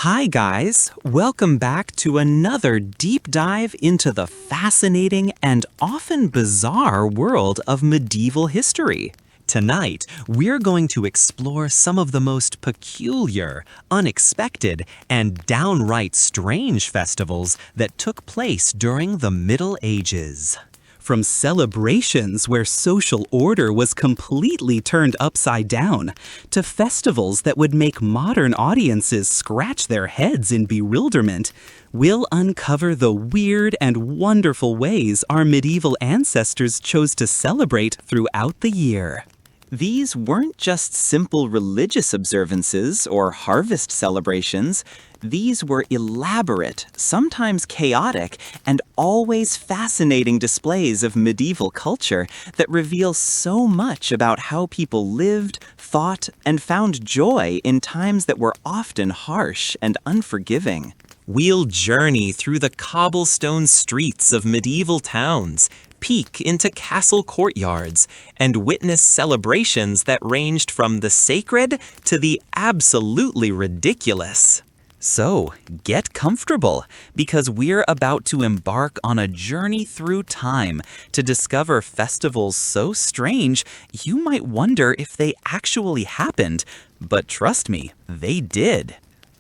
Hi guys, welcome back to another deep dive into the fascinating and often bizarre world of medieval history. Tonight, we're going to explore some of the most peculiar, unexpected, and downright strange festivals that took place during the Middle Ages. From celebrations where social order was completely turned upside down, to festivals that would make modern audiences scratch their heads in bewilderment, we'll uncover the weird and wonderful ways our medieval ancestors chose to celebrate throughout the year. These weren't just simple religious observances or harvest celebrations. These were elaborate, sometimes chaotic, and always fascinating displays of medieval culture that reveal so much about how people lived, thought, and found joy in times that were often harsh and unforgiving. We'll journey through the cobblestone streets of medieval towns, peek into castle courtyards, and witness celebrations that ranged from the sacred to the absolutely ridiculous. So, get comfortable, because we're about to embark on a journey through time to discover festivals so strange you might wonder if they actually happened, but trust me, they did.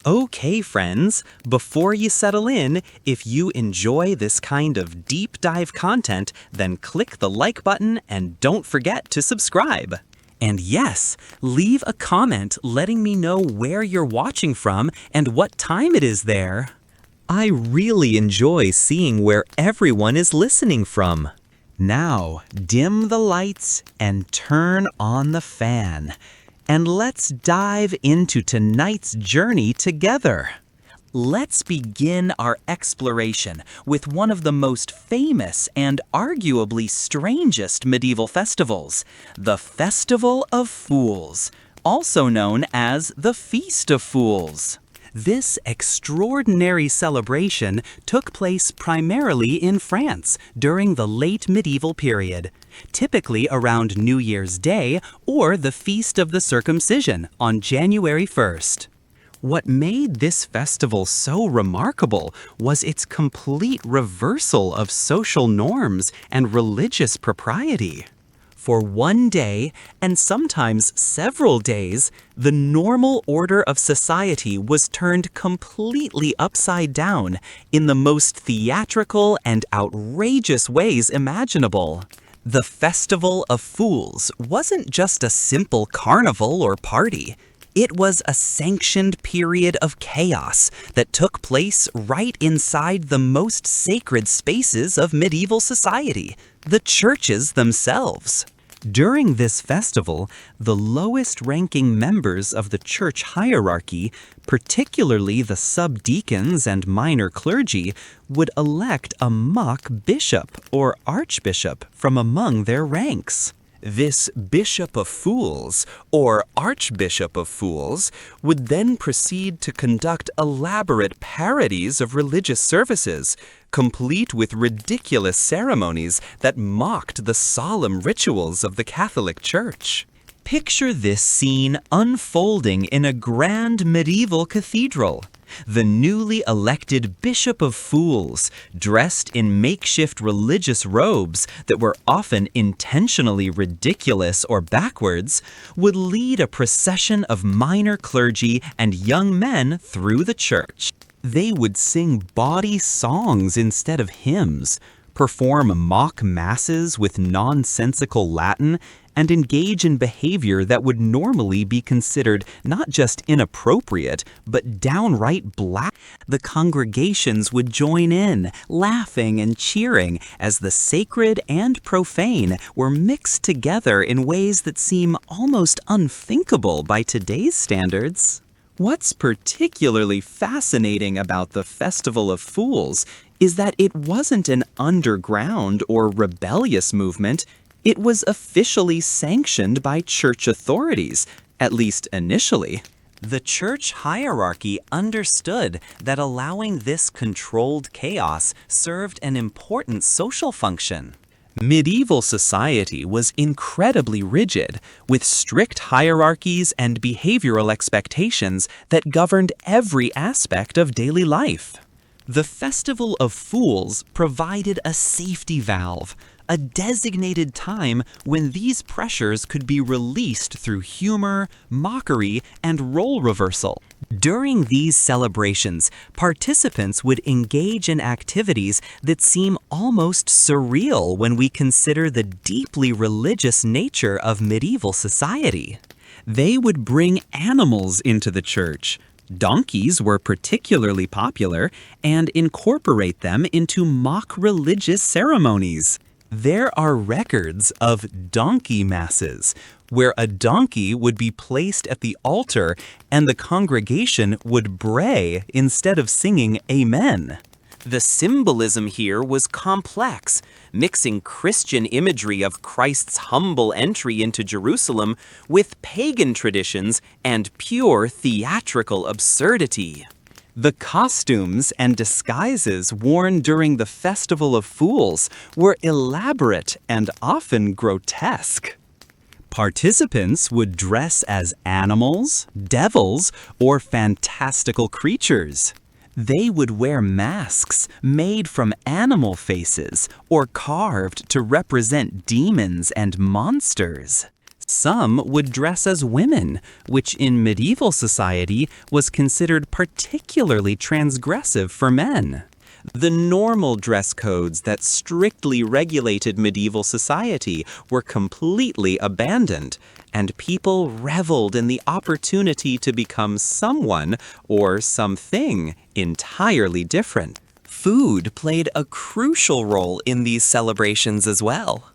Okay, friends, before you settle in, if you enjoy this kind of deep dive content, then click the like button and don't forget to subscribe. And yes, leave a comment letting me know where you're watching from and what time it is there. I really enjoy seeing where everyone is listening from. Now, dim the lights and turn on the fan. And let's dive into tonight's journey together. Let's begin our exploration with one of the most famous and arguably strangest medieval festivals, the Festival of Fools, also known as the Feast of Fools. This extraordinary celebration took place primarily in France during the late medieval period, typically around New Year's Day or the Feast of the Circumcision on January 1st. What made this festival so remarkable was its complete reversal of social norms and religious propriety. For one day, and sometimes several days, the normal order of society was turned completely upside down in the most theatrical and outrageous ways imaginable. The Festival of Fools wasn't just a simple carnival or party. It was a sanctioned period of chaos that took place right inside the most sacred spaces of medieval society, the churches themselves. During this festival, the lowest-ranking members of the church hierarchy, particularly the subdeacons and minor clergy, would elect a mock bishop or archbishop from among their ranks. This Bishop of Fools, or Archbishop of Fools, would then proceed to conduct elaborate parodies of religious services, complete with ridiculous ceremonies that mocked the solemn rituals of the Catholic Church. Picture this scene unfolding in a grand medieval cathedral. The newly elected Bishop of Fools, dressed in makeshift religious robes that were often intentionally ridiculous or backwards, would lead a procession of minor clergy and young men through the church. They would sing bawdy songs instead of hymns, perform mock masses with nonsensical Latin, and engage in behavior that would normally be considered not just inappropriate, but downright black. The congregations would join in, laughing and cheering, as the sacred and profane were mixed together in ways that seem almost unthinkable by today's standards. What's particularly fascinating about the Festival of Fools is that it wasn't an underground or rebellious movement. It was officially sanctioned by church authorities, at least initially. The church hierarchy understood that allowing this controlled chaos served an important social function. Medieval society was incredibly rigid, with strict hierarchies and behavioral expectations that governed every aspect of daily life. The Festival of Fools provided a safety valve, a designated time when these pressures could be released through humor, mockery, and role reversal. During these celebrations, participants would engage in activities that seem almost surreal when we consider the deeply religious nature of medieval society. They would bring animals into the church. Donkeys were particularly popular, and incorporate them into mock religious ceremonies. There are records of donkey masses, where a donkey would be placed at the altar and the congregation would bray instead of singing Amen. The symbolism here was complex, mixing Christian imagery of Christ's humble entry into Jerusalem with pagan traditions and pure theatrical absurdity. The costumes and disguises worn during the Festival of Fools were elaborate and often grotesque. Participants would dress as animals, devils, or fantastical creatures. They would wear masks made from animal faces or carved to represent demons and monsters. Some would dress as women, which in medieval society was considered particularly transgressive for men. The normal dress codes that strictly regulated medieval society were completely abandoned, and people reveled in the opportunity to become someone or something entirely different. Food played a crucial role in these celebrations as well.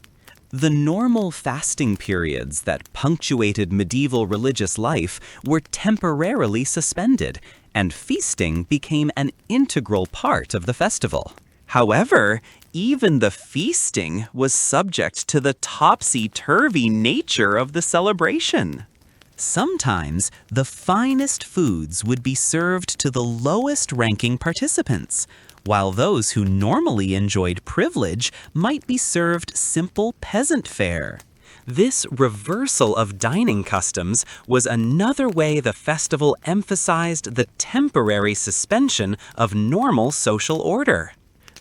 The normal fasting periods that punctuated medieval religious life were temporarily suspended, and feasting became an integral part of the festival. However, even the feasting was subject to the topsy-turvy nature of the celebration. Sometimes, the finest foods would be served to the lowest-ranking participants, while those who normally enjoyed privilege might be served simple peasant fare. This reversal of dining customs was another way the festival emphasized the temporary suspension of normal social order.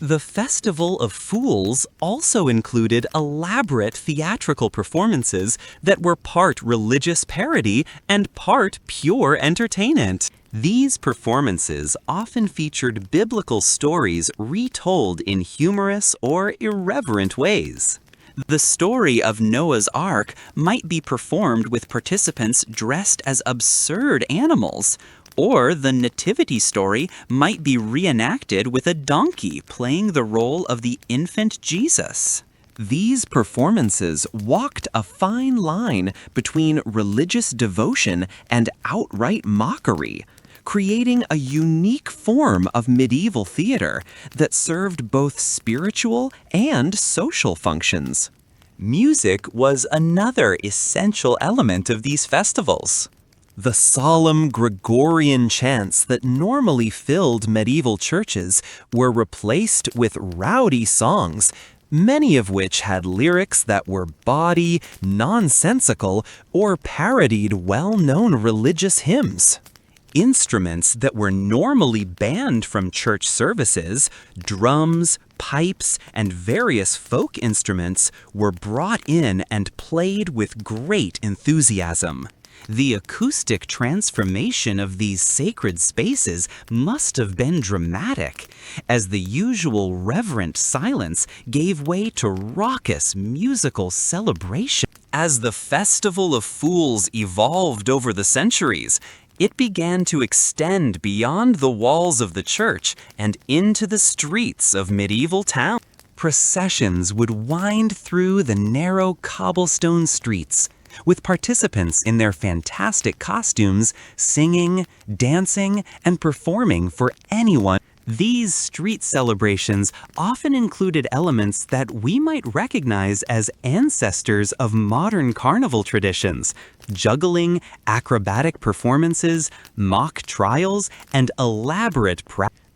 The Festival of Fools also included elaborate theatrical performances that were part religious parody and part pure entertainment. These performances often featured biblical stories retold in humorous or irreverent ways. The story of Noah's Ark might be performed with participants dressed as absurd animals, or the nativity story might be reenacted with a donkey playing the role of the infant Jesus. These performances walked a fine line between religious devotion and outright mockery, creating a unique form of medieval theater that served both spiritual and social functions. Music was another essential element of these festivals. The solemn Gregorian chants that normally filled medieval churches were replaced with rowdy songs, many of which had lyrics that were bawdy, nonsensical, or parodied well-known religious hymns. Instruments that were normally banned from church services, drums, pipes, and various folk instruments, were brought in and played with great enthusiasm. The acoustic transformation of these sacred spaces must have been dramatic, as the usual reverent silence gave way to raucous musical celebration. As the Festival of Fools evolved over the centuries, it began to extend beyond the walls of the church and into the streets of medieval towns. Processions would wind through the narrow cobblestone streets, with participants in their fantastic costumes singing, dancing, and performing for anyone. These street celebrations often included elements that we might recognize as ancestors of modern carnival traditions: juggling, acrobatic performances, mock trials, and elaborate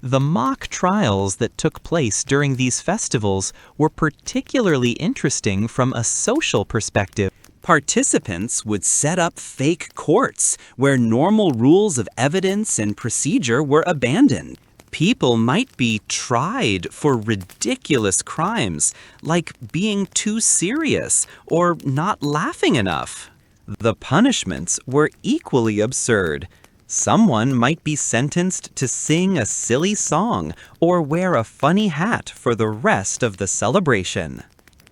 The mock trials that took place during these festivals were particularly interesting from a social perspective. Participants would set up fake courts where normal rules of evidence and procedure were abandoned. People might be tried for ridiculous crimes, like being too serious or not laughing enough. The punishments were equally absurd. Someone might be sentenced to sing a silly song or wear a funny hat for the rest of the celebration.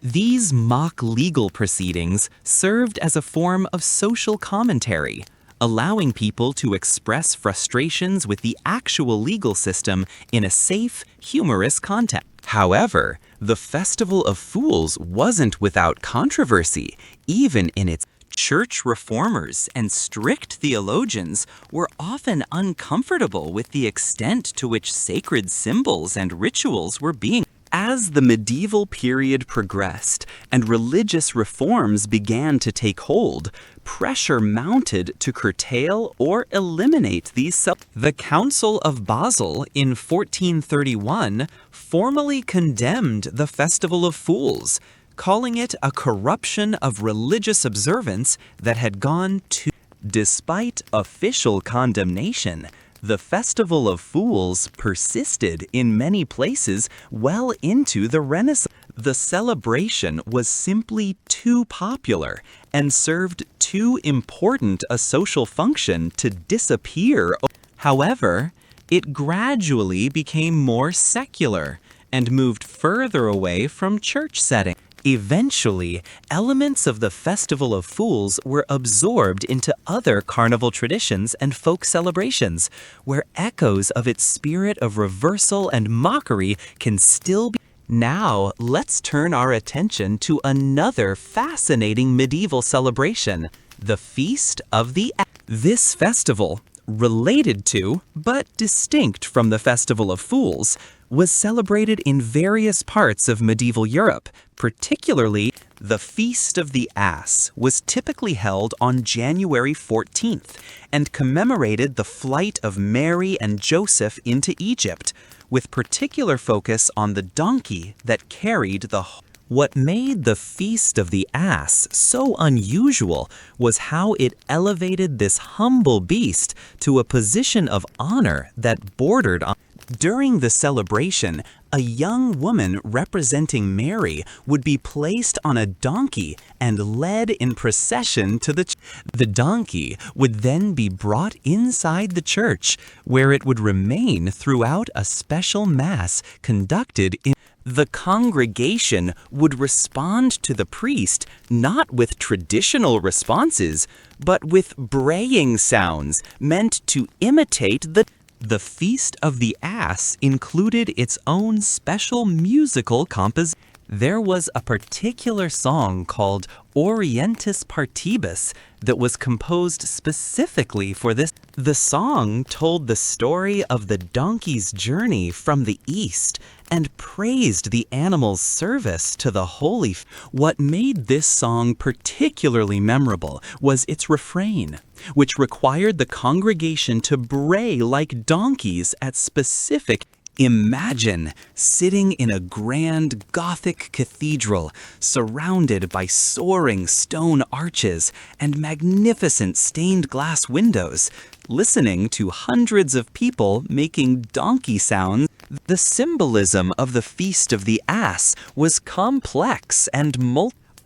These mock legal proceedings served as a form of social commentary, allowing people to express frustrations with the actual legal system in a safe, humorous context. However, the Festival of Fools wasn't without controversy, even in its church reformers and strict theologians were often uncomfortable with the extent to which sacred symbols and rituals were being. As the medieval period progressed and religious reforms began to take hold, pressure mounted to curtail or eliminate these. The Council of Basel in 1431 formally condemned the Festival of Fools, calling it a corruption of religious observance that had gone too. Despite official condemnation, the Festival of Fools persisted in many places well into the Renaissance. The celebration was simply too popular and served too important a social function to disappear. However, it gradually became more secular and moved further away from church settings. Eventually, elements of the Festival of Fools were absorbed into other carnival traditions and folk celebrations, where echoes of its spirit of reversal and mockery can still be. Now, let's turn our attention to another fascinating medieval celebration, the Feast of the Ass. This festival, related to, but distinct from the Festival of Fools, was celebrated in various parts of medieval Europe. Particularly, the Feast of the Ass was typically held on January 14th and commemorated the flight of Mary and Joseph into Egypt, with particular focus on the donkey that carried the. What made the Feast of the Ass so unusual was how it elevated this humble beast to a position of honor that bordered on. During the celebration, a young woman representing Mary would be placed on a donkey and led in procession to the church. The donkey would then be brought inside the church, where it would remain throughout a special mass conducted in. The congregation would respond to the priest not with traditional responses, but with braying sounds meant to imitate the. The Feast of the Ass included its own special musical composition. There was a particular song called Orientis Partibus that was composed specifically for this. The song told the story of the donkey's journey from the east and praised the animal's service to the holy. What made this song particularly memorable was its refrain, which required the congregation to bray like donkeys at specific. Imagine sitting in a grand Gothic cathedral surrounded by soaring stone arches and magnificent stained glass windows, listening to hundreds of people making donkey sounds. The symbolism of the Feast of the Ass was complex and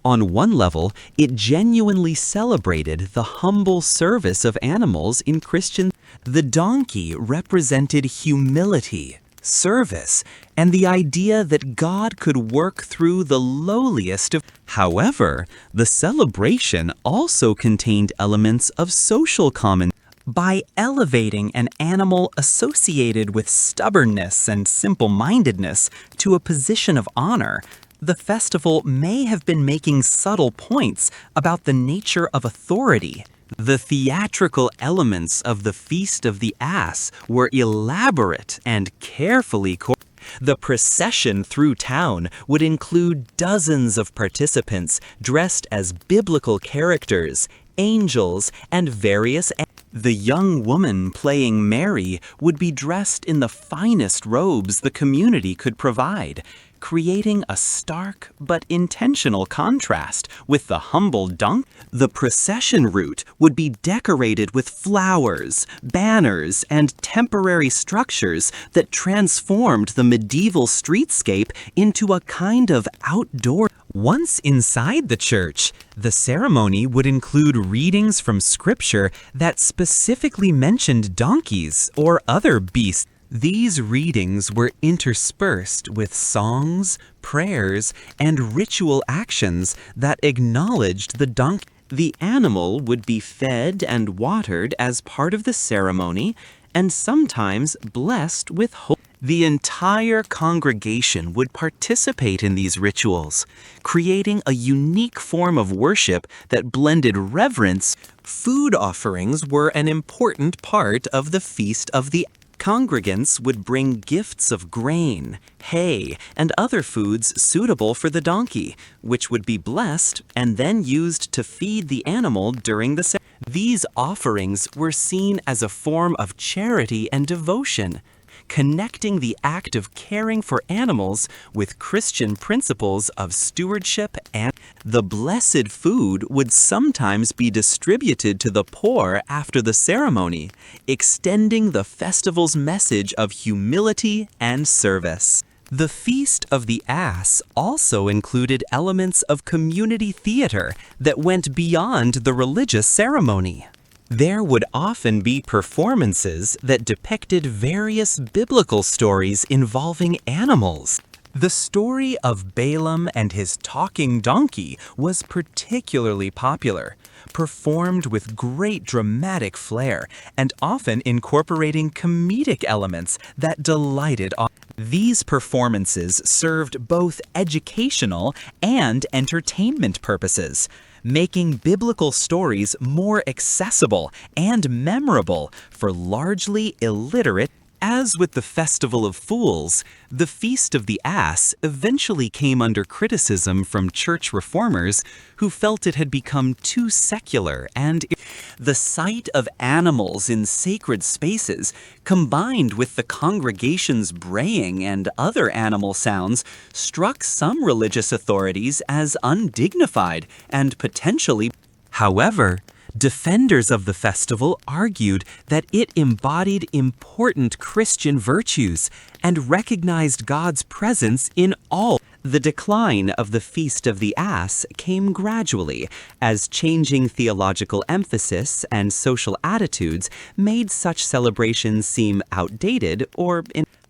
On one level, it genuinely celebrated the humble service of animals in Christian. The donkey represented humility, service, and the idea that God could work through the lowliest of. However, the celebration also contained elements of social commentary. By elevating an animal associated with stubbornness and simple-mindedness to a position of honor, the festival may have been making subtle points about the nature of authority. The theatrical elements of the Feast of the Ass were elaborate and carefully The procession through town would include dozens of participants dressed as biblical characters, angels, and the young woman playing Mary would be dressed in the finest robes the community could provide, creating a stark but intentional contrast with the humble donkey. The procession route would be decorated with flowers, banners, and temporary structures that transformed the medieval streetscape into a kind of outdoor. Once inside the church, the ceremony would include readings from scripture that specifically mentioned donkeys or other beasts. These readings were interspersed with songs, prayers, and ritual actions that acknowledged the donkey. The animal would be fed and watered as part of the ceremony, and sometimes blessed with hope. The entire congregation would participate in these rituals, creating a unique form of worship that blended reverence. Food offerings were an important part of the Feast of the Congregants would bring gifts of grain, hay, and other foods suitable for the donkey, which would be blessed and then used to feed the animal during the ceremony. These offerings were seen as a form of charity and devotion, connecting the act of caring for animals with Christian principles of stewardship. And the blessed food would sometimes be distributed to the poor after the ceremony, extending the festival's message of humility and service. The Feast of the Ass also included elements of community theater that went beyond the religious ceremony. There would often be performances that depicted various biblical stories involving animals. The story of Balaam and his talking donkey was particularly popular, performed with great dramatic flair and often incorporating comedic elements that delighted audiences. These performances served both educational and entertainment purposes, making biblical stories more accessible and memorable for largely illiterate. As with the Festival of Fools, the Feast of the Ass eventually came under criticism from church reformers who felt it had become too secular, and the sight of animals in sacred spaces, combined with the congregation's braying and other animal sounds, struck some religious authorities as undignified and potentially. However, defenders of the festival argued that it embodied important Christian virtues and recognized God's presence in all. The decline of the Feast of the Ass came gradually, as changing theological emphasis and social attitudes made such celebrations seem outdated or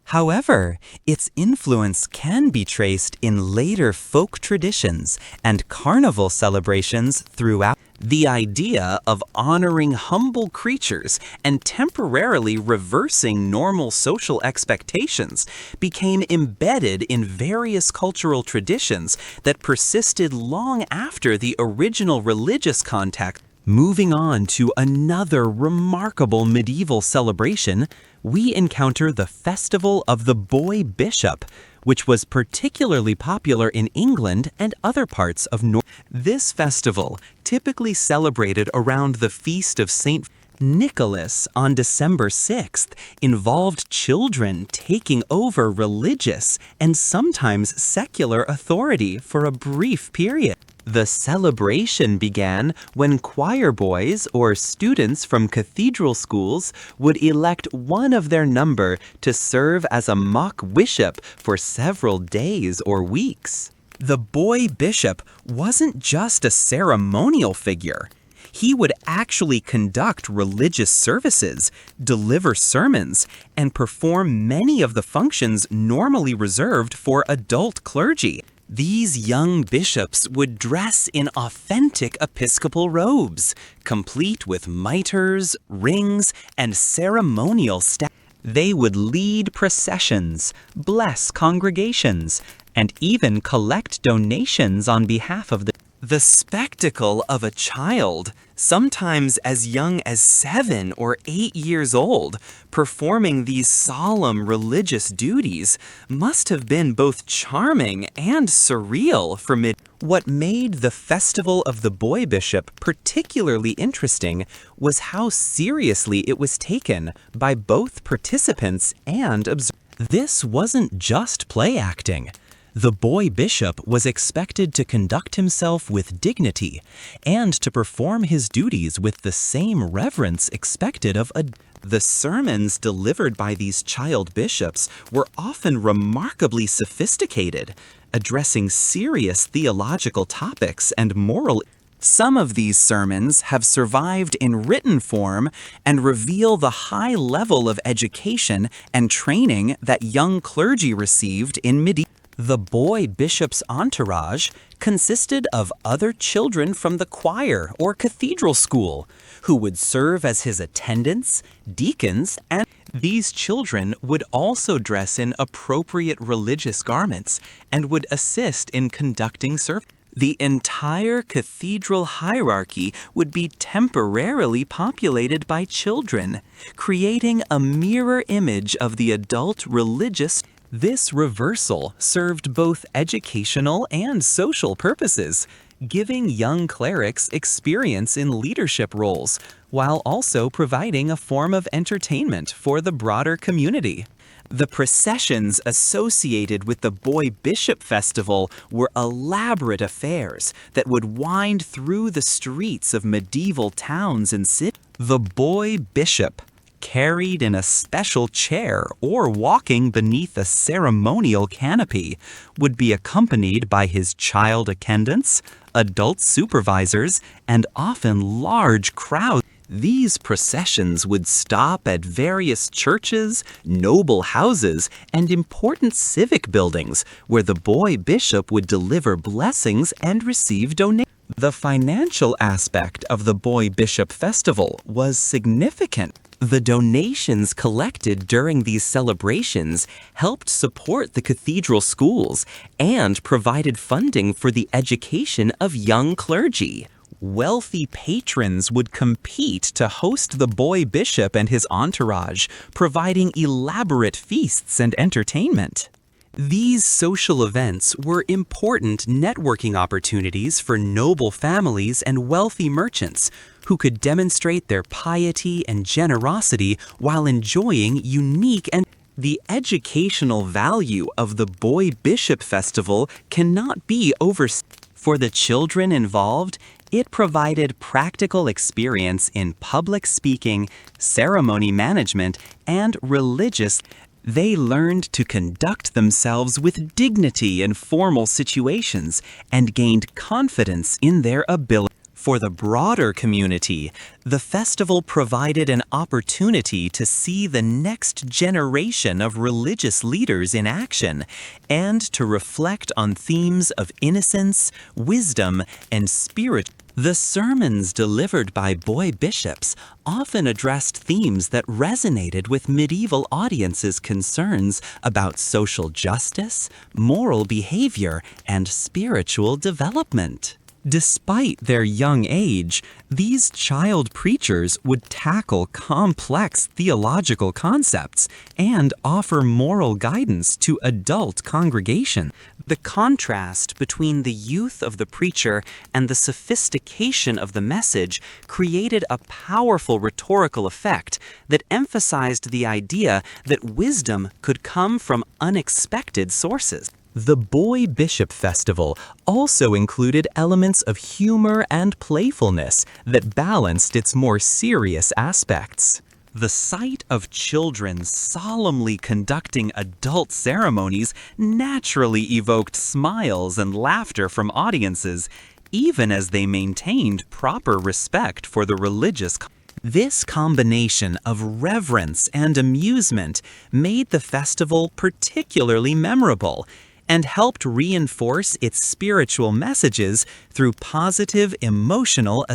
However, its influence can be traced in later folk traditions and carnival celebrations throughout. The idea of honoring humble creatures and temporarily reversing normal social expectations became embedded in various cultural traditions that persisted long after the original religious context. Moving on to another remarkable medieval celebration, we encounter the Festival of the Boy Bishop, which was particularly popular in England and other parts of North. This festival, typically celebrated around the feast of St. Nicholas on December 6th, involved children taking over religious and sometimes secular authority for a brief period. The celebration began when choir boys or students from cathedral schools would elect one of their number to serve as a mock bishop for several days or weeks. The boy bishop wasn't just a ceremonial figure. He would actually conduct religious services, deliver sermons, and perform many of the functions normally reserved for adult clergy. These young bishops would dress in authentic episcopal robes, complete with mitres, rings, and ceremonial staff. They would lead processions, bless congregations, and even collect donations on behalf of the The spectacle of a child, sometimes as young as 7 or 8 years old, performing these solemn religious duties must have been both charming and surreal for mid. What made the Festival of the Boy Bishop particularly interesting was how seriously it was taken by both participants and observers. This wasn't just play acting. The boy bishop was expected to conduct himself with dignity and to perform his duties with the same reverence expected of a. The sermons delivered by these child bishops were often remarkably sophisticated, addressing serious theological topics and moral. Some of these sermons have survived in written form and reveal the high level of education and training that young clergy received in medieval. The boy bishop's entourage consisted of other children from the choir or cathedral school who would serve as his attendants, deacons, and these children would also dress in appropriate religious garments and would assist in conducting service. The entire cathedral hierarchy would be temporarily populated by children, creating a mirror image of the adult religious. This reversal served both educational and social purposes, giving young clerics experience in leadership roles, while also providing a form of entertainment for the broader community. The processions associated with the Boy Bishop Festival were elaborate affairs that would wind through the streets of medieval towns and cities. The Boy Bishop, carried in a special chair or walking beneath a ceremonial canopy, would be accompanied by his child attendants, adult supervisors, and often large crowds. These processions would stop at various churches, noble houses, and important civic buildings where the boy bishop would deliver blessings and receive donations. The financial aspect of the Boy Bishop Festival was significant. The donations collected during these celebrations helped support the cathedral schools and provided funding for the education of young clergy. Wealthy patrons would compete to host the boy bishop and his entourage, providing elaborate feasts and entertainment. These social events were important networking opportunities for noble families and wealthy merchants who could demonstrate their piety and generosity while enjoying unique and the educational value of the Boy Bishop Festival cannot be overstated. For the children involved, it provided practical experience in public speaking, ceremony management, and religious. They learned to conduct themselves with dignity in formal situations and gained confidence in their ability. For the broader community, the festival provided an opportunity to see the next generation of religious leaders in action and to reflect on themes of innocence, wisdom, and spirit. The sermons delivered by boy bishops often addressed themes that resonated with medieval audiences' concerns about social justice, moral behavior, and spiritual development. Despite their young age, these child preachers would tackle complex theological concepts and offer moral guidance to adult congregations. The contrast between the youth of the preacher and the sophistication of the message created a powerful rhetorical effect that emphasized the idea that wisdom could come from unexpected sources. The Boy Bishop Festival also included elements of humor and playfulness that balanced its more serious aspects. The sight of children solemnly conducting adult ceremonies naturally evoked smiles and laughter from audiences, even as they maintained proper respect for the religious. This combination of reverence and amusement made the festival particularly memorable and helped reinforce its spiritual messages through positive emotional.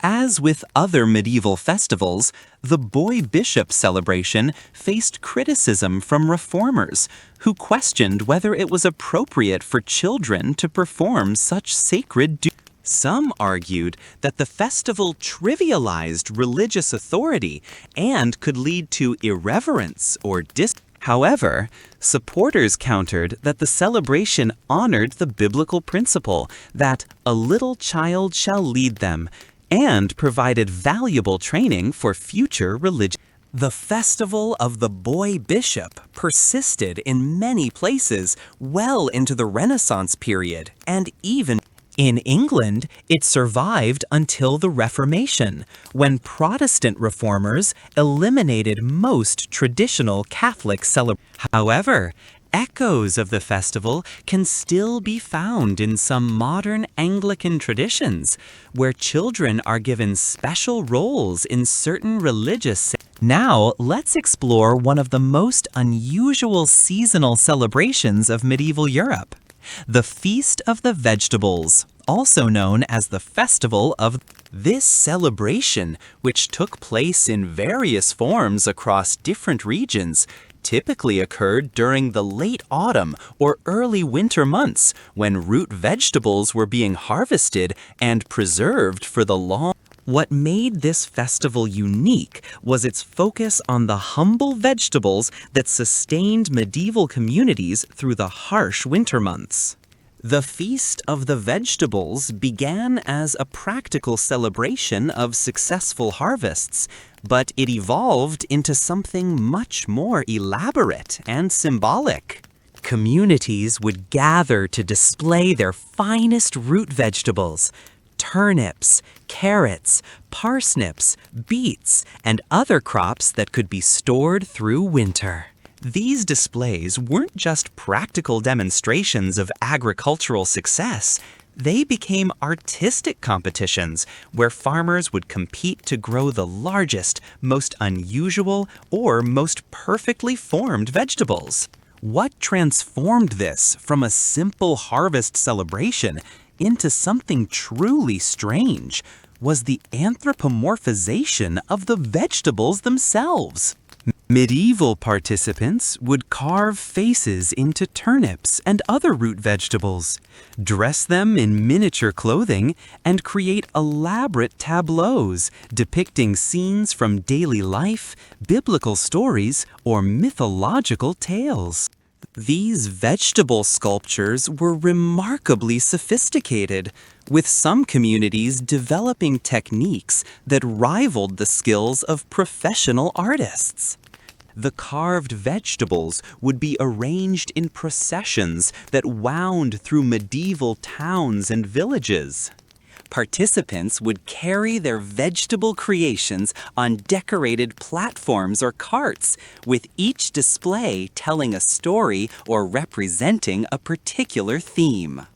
As with other medieval festivals, the Boy Bishop celebration faced criticism from reformers who questioned whether it was appropriate for children to perform such sacred duties. Some argued that the festival trivialized religious authority and could lead to irreverence or However, supporters countered that the celebration honored the biblical principle that a little child shall lead them and provided valuable training for future religion. The festival of the boy bishop persisted in many places well into the Renaissance period, and even in England, it survived until the Reformation, when Protestant reformers eliminated most traditional Catholic celebrations. However, echoes of the festival can still be found in some modern Anglican traditions, where children are given special roles in certain religious. Now, let's explore one of the most unusual seasonal celebrations of medieval Europe. The Feast of the Vegetables, also known as the Festival of this celebration, which took place in various forms across different regions, typically occurred during the late autumn or early winter months when root vegetables were being harvested and preserved for the long. What made this festival unique was its focus on the humble vegetables that sustained medieval communities through the harsh winter months. The Feast of the Vegetables began as a practical celebration of successful harvests, but it evolved into something much more elaborate and symbolic. Communities would gather to display their finest root vegetables, turnips, carrots, parsnips, beets, and other crops that could be stored through winter. These displays weren't just practical demonstrations of agricultural success. They became artistic competitions where farmers would compete to grow the largest, most unusual, or most perfectly formed vegetables. What transformed this from a simple harvest celebration into something truly strange was the anthropomorphization of the vegetables themselves. Medieval participants would carve faces into turnips and other root vegetables, dress them in miniature clothing, and create elaborate tableaus depicting scenes from daily life, biblical stories, or mythological tales. These vegetable sculptures were remarkably sophisticated, with some communities developing techniques that rivaled the skills of professional artists. The carved vegetables would be arranged in processions that wound through medieval towns and villages. Participants would carry their vegetable creations on decorated platforms or carts, with each display telling a story or representing a particular theme.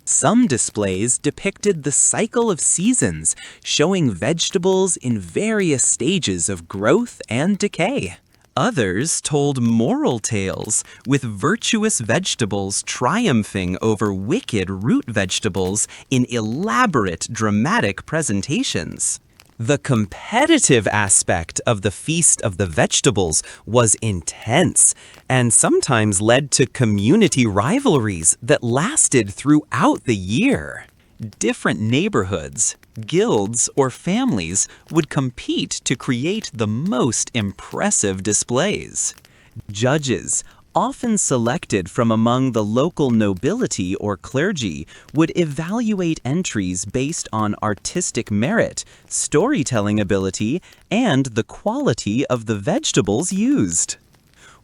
Some displays depicted the cycle of seasons, showing vegetables in various stages of growth and decay. Others told moral tales, with virtuous vegetables triumphing over wicked root vegetables in elaborate dramatic presentations. The competitive aspect of the Feast of the Vegetables was intense and sometimes led to community rivalries that lasted throughout the year. Different neighborhoods, guilds, or families would compete to create the most impressive displays. Judges, often selected from among the local nobility or clergy, would evaluate entries based on artistic merit, storytelling ability, and the quality of the vegetables used.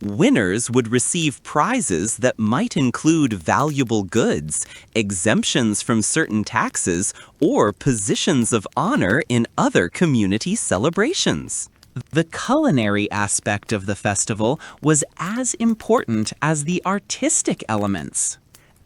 Winners would receive prizes that might include valuable goods, exemptions from certain taxes, or positions of honor in other community celebrations. The culinary aspect of the festival was as important as the artistic elements.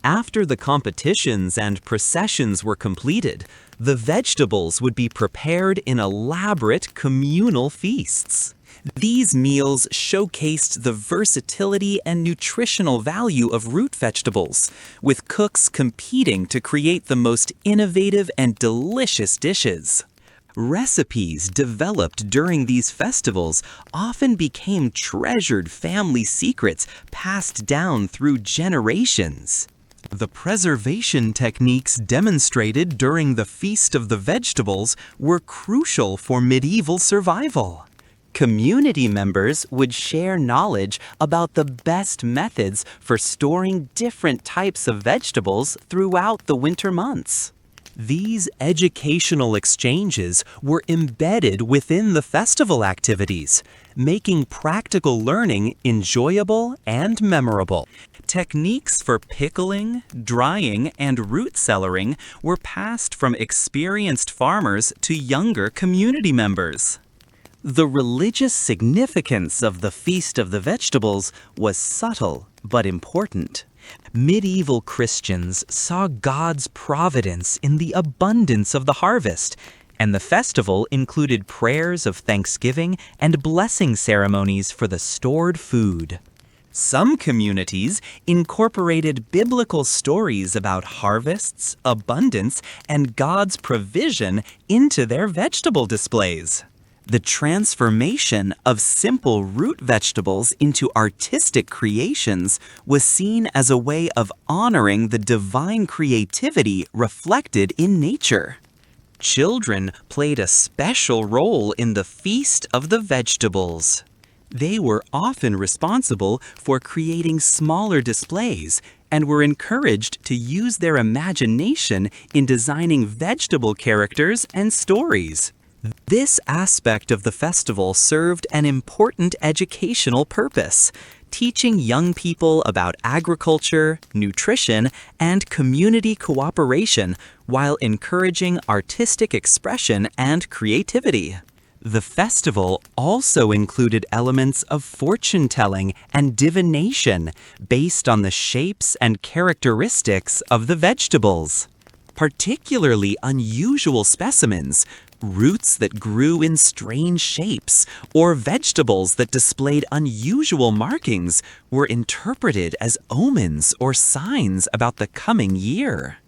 After the competitions and processions were completed, the vegetables would be prepared in elaborate communal feasts. These meals showcased the versatility and nutritional value of root vegetables, with cooks competing to create the most innovative and delicious dishes. Recipes developed during these festivals often became treasured family secrets passed down through generations. The preservation techniques demonstrated during the Feast of the Vegetables were crucial for medieval survival. Community members would share knowledge about the best methods for storing different types of vegetables throughout the winter months. These educational exchanges were embedded within the festival activities, making practical learning enjoyable and memorable. Techniques for pickling, drying, and root cellaring were passed from experienced farmers to younger community members. The religious significance of the Feast of the Vegetables was subtle but important. Medieval Christians saw God's providence in the abundance of the harvest, and the festival included prayers of thanksgiving and blessing ceremonies for the stored food. Some communities incorporated biblical stories about harvests, abundance, and God's provision into their vegetable displays. The transformation of simple root vegetables into artistic creations was seen as a way of honoring the divine creativity reflected in nature. Children played a special role in the Feast of the Vegetables. They were often responsible for creating smaller displays and were encouraged to use their imagination in designing vegetable characters and stories. This aspect of the festival served an important educational purpose, teaching young people about agriculture, nutrition, and community cooperation while encouraging artistic expression and creativity. The festival also included elements of fortune-telling and divination based on the shapes and characteristics of the vegetables. Particularly unusual specimens, roots that grew in strange shapes, or vegetables that displayed unusual markings were interpreted as omens or signs about the coming year.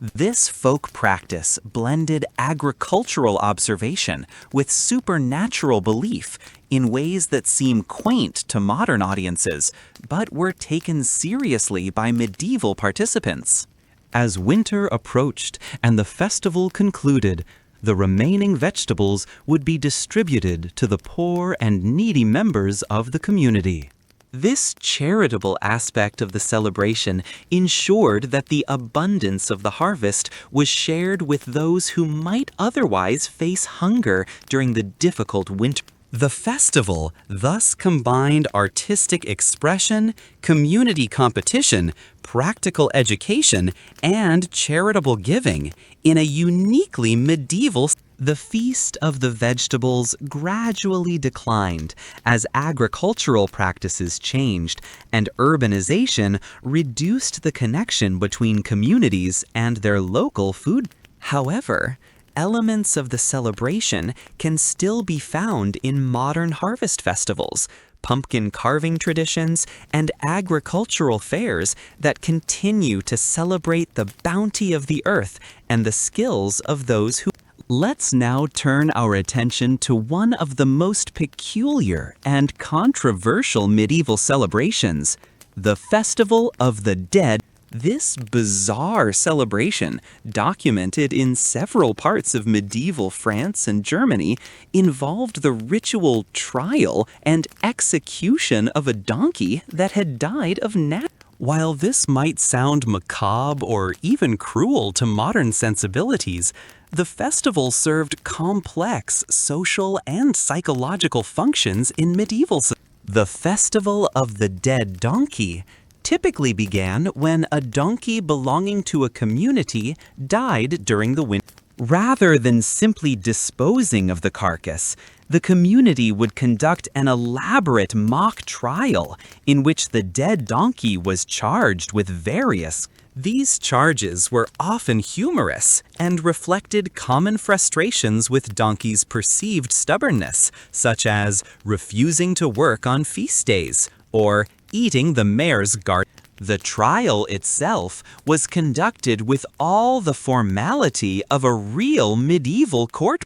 This folk practice blended agricultural observation with supernatural belief in ways that seem quaint to modern audiences, but were taken seriously by medieval participants. As winter approached and the festival concluded, the remaining vegetables would be distributed to the poor and needy members of the community. This charitable aspect of the celebration ensured that the abundance of the harvest was shared with those who might otherwise face hunger during the difficult winter. The festival thus combined artistic expression, community competition, practical education, and charitable giving in a uniquely medieval. The Feast of the Vegetables gradually declined as agricultural practices changed and urbanization reduced the connection between communities and their local food. However, elements of the celebration can still be found in modern harvest festivals, pumpkin carving traditions, and agricultural fairs that continue to celebrate the bounty of the earth and the skills of those who. Let's now turn our attention to one of the most peculiar and controversial medieval celebrations, the Festival of the Dead. This bizarre celebration, documented in several parts of medieval France and Germany, involved the ritual trial and execution of a donkey that had died of natural. While this might sound macabre or even cruel to modern sensibilities, the festival served complex social and psychological functions in medieval society. The Festival of the Dead Donkey typically began when a donkey belonging to a community died during the winter. Rather than simply disposing of the carcass, the community would conduct an elaborate mock trial in which the dead donkey was charged with various. These charges were often humorous and reflected common frustrations with donkeys' perceived stubbornness, such as refusing to work on feast days or eating the mare's garden. The trial itself was conducted with all the formality of a real medieval court.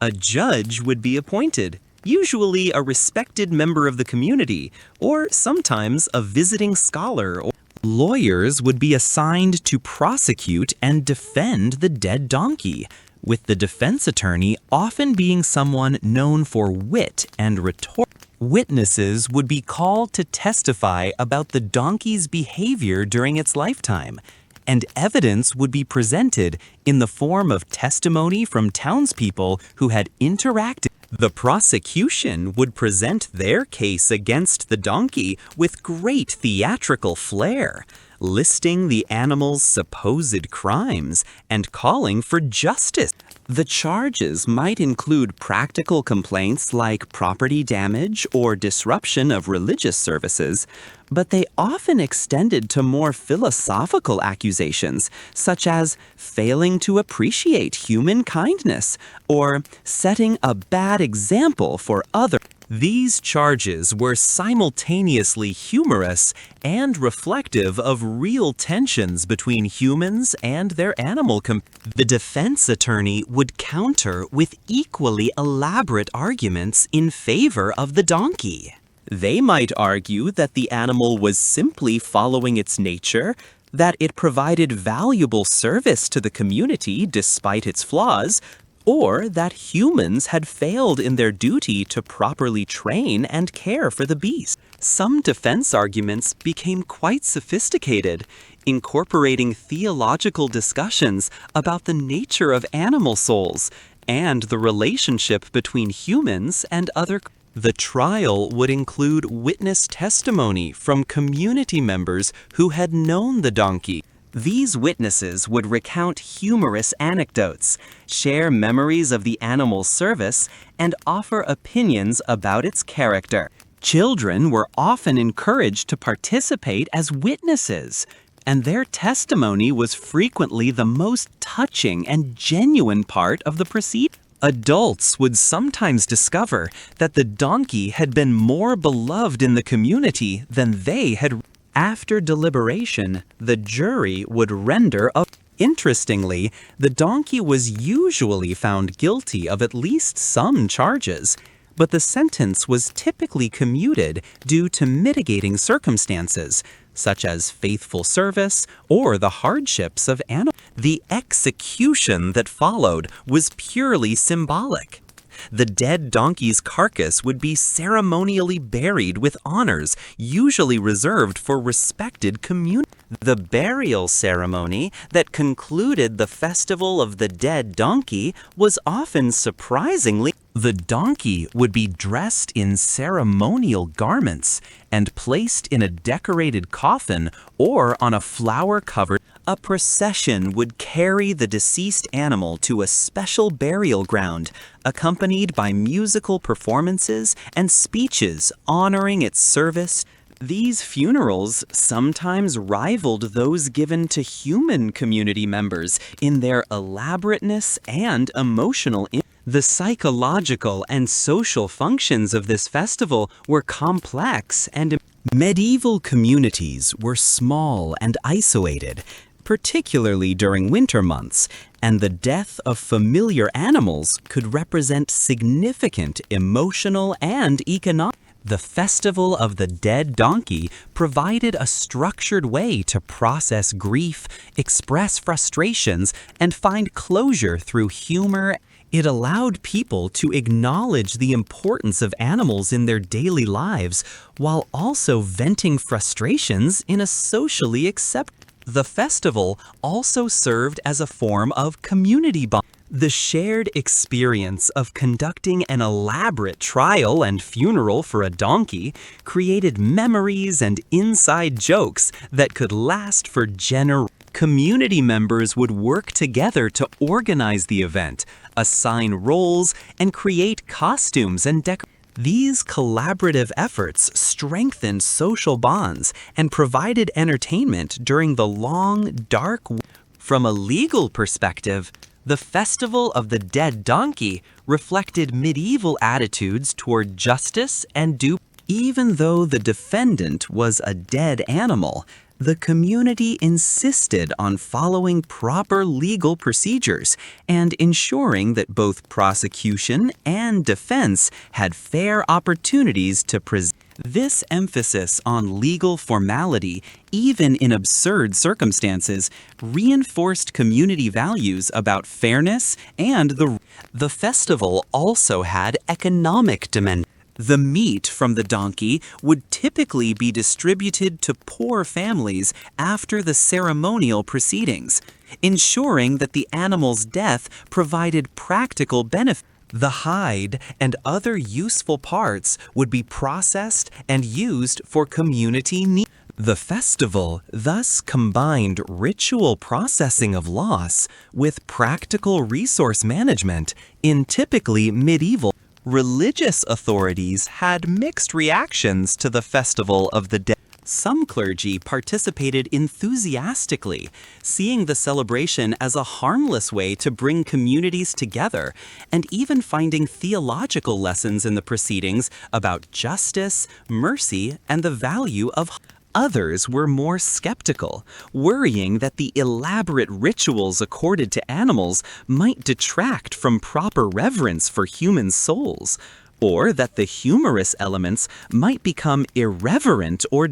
A judge would be appointed, usually a respected member of the community, or sometimes a visiting scholar. Lawyers would be assigned to prosecute and defend the dead donkey, with the defense attorney often being someone known for wit and rhetoric. Witnesses would be called to testify about the donkey's behavior during its lifetime, and evidence would be presented in the form of testimony from townspeople who had interacted. The prosecution would present their case against the donkey with great theatrical flair, listing the animal's supposed crimes and calling for justice. The charges might include practical complaints like property damage or disruption of religious services, but they often extended to more philosophical accusations, such as failing to appreciate human kindness or setting a bad example for others. These charges were simultaneously humorous and reflective of real tensions between humans and their animal companions. The defense attorney would counter with equally elaborate arguments in favor of the donkey. They might argue that the animal was simply following its nature, that it provided valuable service to the community despite its flaws, or that humans had failed in their duty to properly train and care for the beast. Some defense arguments became quite sophisticated, incorporating theological discussions about the nature of animal souls and the relationship between humans and other. The trial would include witness testimony from community members who had known the donkey. These witnesses would recount humorous anecdotes, share memories of the animal's service, and offer opinions about its character. Children were often encouraged to participate as witnesses, and their testimony was frequently the most touching and genuine part of the proceedings. Adults would sometimes discover that the donkey had been more beloved in the community than they had. After deliberation, the jury would render a. Interestingly, the donkey was usually found guilty of at least some charges, but the sentence was typically commuted due to mitigating circumstances, such as faithful service or the hardships of animals. The execution that followed was purely symbolic. The dead donkey's carcass would be ceremonially buried with honors usually reserved for respected communities. The burial ceremony that concluded the festival of the dead donkey was often surprisingly. The donkey would be dressed in ceremonial garments and placed in a decorated coffin or on a flower-covered. A procession would carry the deceased animal to a special burial ground, accompanied by musical performances and speeches honoring its service. These funerals sometimes rivaled those given to human community members in their elaborateness and emotional impact. The psychological and social functions of this festival were complex and medieval communities were small and isolated, particularly during winter months, and the death of familiar animals could represent significant emotional and economic. The Festival of the Dead Donkey provided a structured way to process grief, express frustrations, and find closure through humor. It allowed people to acknowledge the importance of animals in their daily lives while also venting frustrations in a socially acceptable. The festival also served as a form of community bonding. The shared experience of conducting an elaborate trial and funeral for a donkey created memories and inside jokes that could last for generations. Community members would work together to organize the event, assign roles, and create costumes and decorations. These collaborative efforts strengthened social bonds and provided entertainment during the long, dark. From a legal perspective, the Festival of the Dead Donkey reflected medieval attitudes toward justice and due. Even though the defendant was a dead animal, the community insisted on following proper legal procedures and ensuring that both prosecution and defense had fair opportunities to present. This emphasis on legal formality, even in absurd circumstances, reinforced community values about fairness and the festival also had economic dimension. The meat from the donkey would typically be distributed to poor families after the ceremonial proceedings, ensuring that the animal's death provided practical benefit. The hide and other useful parts would be processed and used for community needs. The festival thus combined ritual processing of loss with practical resource management in typically medieval. Religious authorities had mixed reactions to the Festival of the Dead. Some clergy participated enthusiastically, seeing the celebration as a harmless way to bring communities together, and even finding theological lessons in the proceedings about justice, mercy, and the value of. Others were more skeptical, worrying that the elaborate rituals accorded to animals might detract from proper reverence for human souls, or that the humorous elements might become irreverent or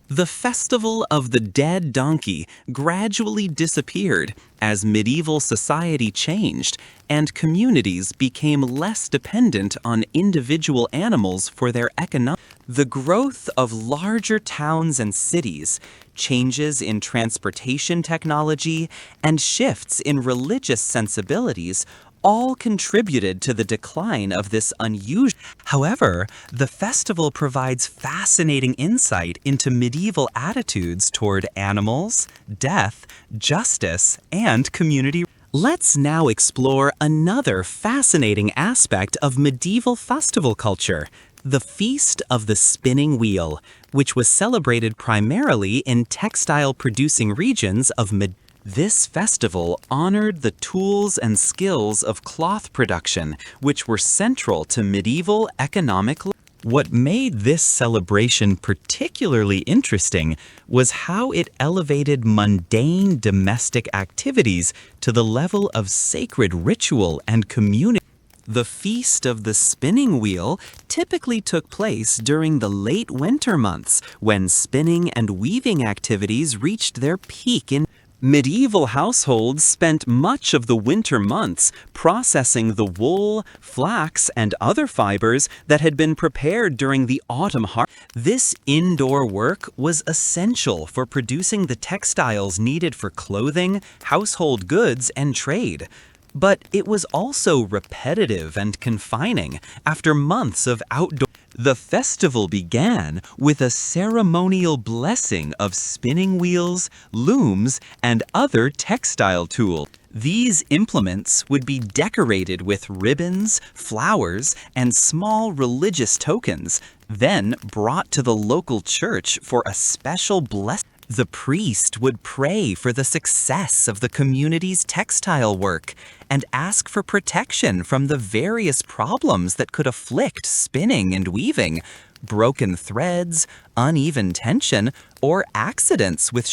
the Festival of the Dead Donkey gradually disappeared as medieval society changed and communities became less dependent on individual animals for their economic. The growth of larger towns and cities, changes in transportation technology, and shifts in religious sensibilities all contributed to the decline of this unusual. However, the festival provides fascinating insight into medieval attitudes toward animals, death, justice, and community. Let's now explore another fascinating aspect of medieval festival culture, the Feast of the Spinning Wheel, which was celebrated primarily in textile-producing regions of medieval. This festival honored the tools and skills of cloth production, which were central to medieval economic life. What made this celebration particularly interesting was how it elevated mundane domestic activities to the level of sacred ritual and community. The Feast of the Spinning Wheel typically took place during the late winter months when spinning and weaving activities reached their peak in. Medieval households spent much of the winter months processing the wool, flax, and other fibers that had been prepared during the autumn harvest. This indoor work was essential for producing the textiles needed for clothing, household goods, and trade. But it was also repetitive and confining after months of outdoor. The festival began with a ceremonial blessing of spinning wheels, looms, and other textile tools. These implements would be decorated with ribbons, flowers, and small religious tokens, then brought to the local church for a special blessing. The priest would pray for the success of the community's textile work and ask for protection from the various problems that could afflict spinning and weaving, broken threads, uneven tension, or accidents with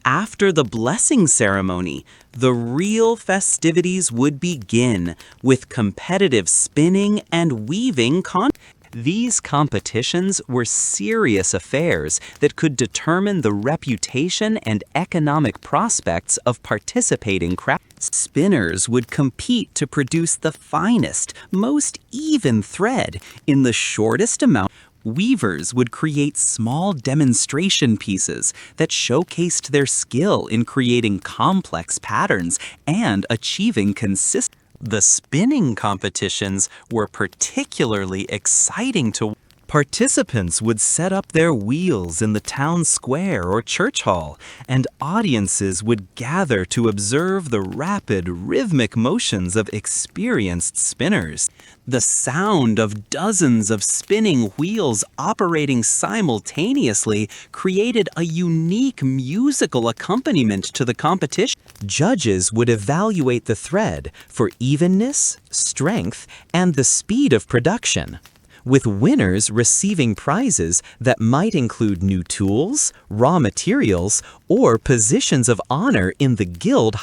After the blessing ceremony, the real festivities would begin with competitive spinning and weaving These competitions were serious affairs that could determine the reputation and economic prospects of participating craftsmen. Spinners would compete to produce the finest, most even thread in the shortest amount. Weavers would create small demonstration pieces that showcased their skill in creating complex patterns and achieving consistency. The spinning competitions were particularly exciting to watch. Participants would set up their wheels in the town square or church hall, and audiences would gather to observe the rapid, rhythmic motions of experienced spinners. The sound of dozens of spinning wheels operating simultaneously created a unique musical accompaniment to the competition. Judges would evaluate the thread for evenness, strength, and the speed of production, with winners receiving prizes that might include new tools, raw materials, or positions of honor in the guild.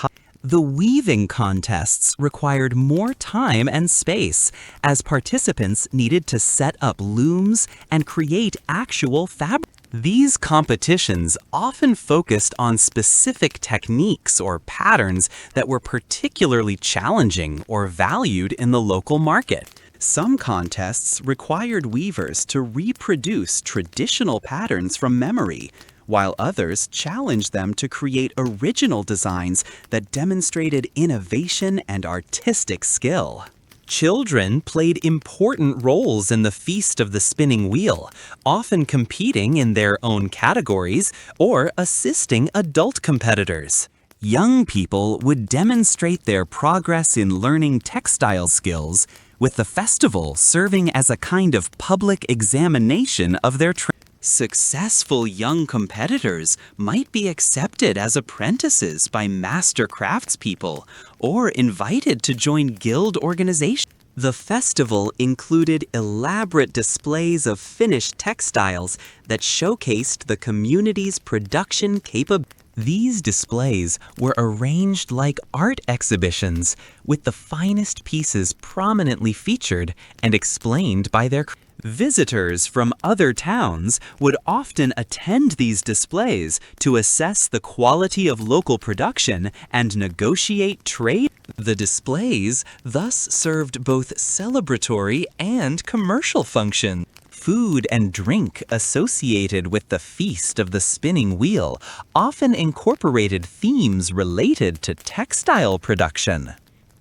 The weaving contests required more time and space, as participants needed to set up looms and create actual fabric. These competitions often focused on specific techniques or patterns that were particularly challenging or valued in the local market. Some contests required weavers to reproduce traditional patterns from memory, while others challenged them to create original designs that demonstrated innovation and artistic skill. Children played important roles in the Feast of the Spinning Wheel, often competing in their own categories or assisting adult competitors. Young people would demonstrate their progress in learning textile skills, with the festival serving as a kind of public examination of their training. Successful young competitors might be accepted as apprentices by master craftspeople or invited to join guild organizations. The festival included elaborate displays of finished textiles that showcased the community's production capabilities. These displays were arranged like art exhibitions, with the finest pieces prominently featured and explained by their creators. Visitors from other towns would often attend these displays to assess the quality of local production and negotiate trade. The displays thus served both celebratory and commercial functions. Food and drink associated with the Feast of the Spinning Wheel often incorporated themes related to textile production.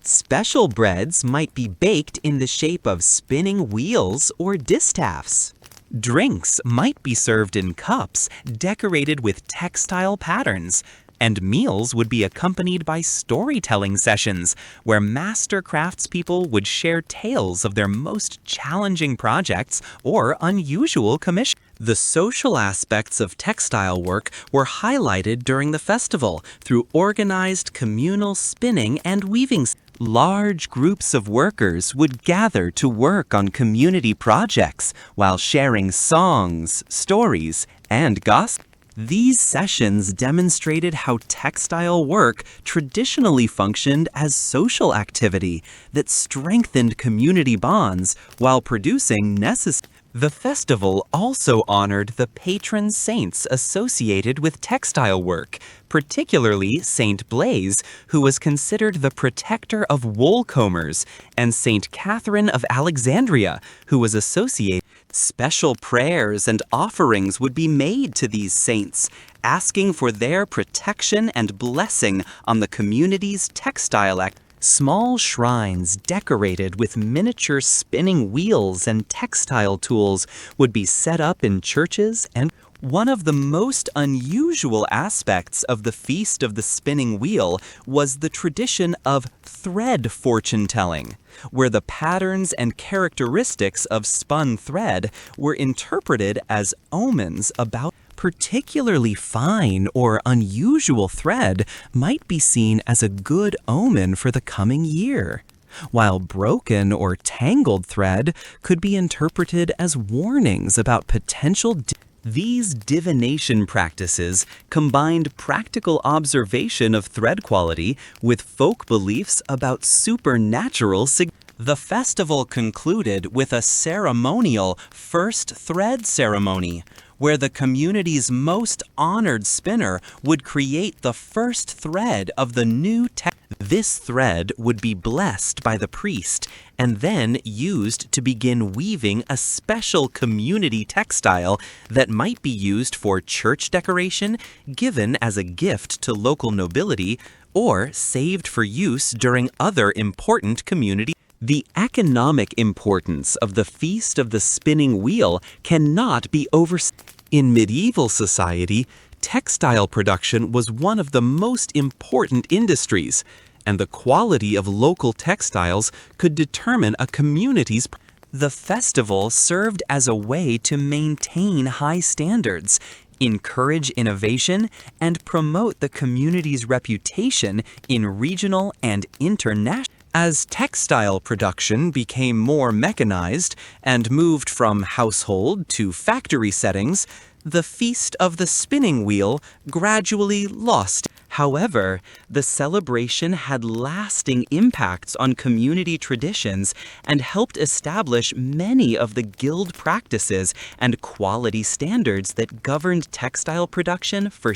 Special breads might be baked in the shape of spinning wheels or distaffs. Drinks might be served in cups decorated with textile patterns, and meals would be accompanied by storytelling sessions where master craftspeople would share tales of their most challenging projects or unusual commissions. The social aspects of textile work were highlighted during the festival through organized communal spinning and weaving. Large groups of workers would gather to work on community projects while sharing songs, stories, and gossip. These sessions demonstrated how textile work traditionally functioned as social activity that strengthened community bonds while producing necessary. The festival also honored the patron saints associated with textile work, particularly Saint Blaise, who was considered the protector of wool combers, and Saint Catherine of Alexandria, who was associated. Special prayers and offerings would be made to these saints, asking for their protection and blessing on the community's textile activity. Small shrines decorated with miniature spinning wheels and textile tools would be set up in churches. And one of the most unusual aspects of the Feast of the Spinning Wheel was the tradition of thread fortune-telling, where the patterns and characteristics of spun thread were interpreted as omens about. Particularly fine or unusual thread might be seen as a good omen for the coming year, while broken or tangled thread could be interpreted as warnings about potential. These divination practices combined practical observation of thread quality with folk beliefs about supernatural significance. The festival concluded with a ceremonial first thread ceremony, where the community's most honored spinner would create the first thread of the new textile. This thread would be blessed by the priest and then used to begin weaving a special community textile that might be used for church decoration, given as a gift to local nobility, or saved for use during other important community. The economic importance of the Feast of the Spinning Wheel cannot be overstated. In medieval society, textile production was one of the most important industries, and the quality of local textiles could determine a community's. The festival served as a way to maintain high standards, encourage innovation, and promote the community's reputation in regional and international. As textile production became more mechanized and moved from household to factory settings, the Feast of the Spinning Wheel gradually lost. However, the celebration had lasting impacts on community traditions and helped establish many of the guild practices and quality standards that governed textile production for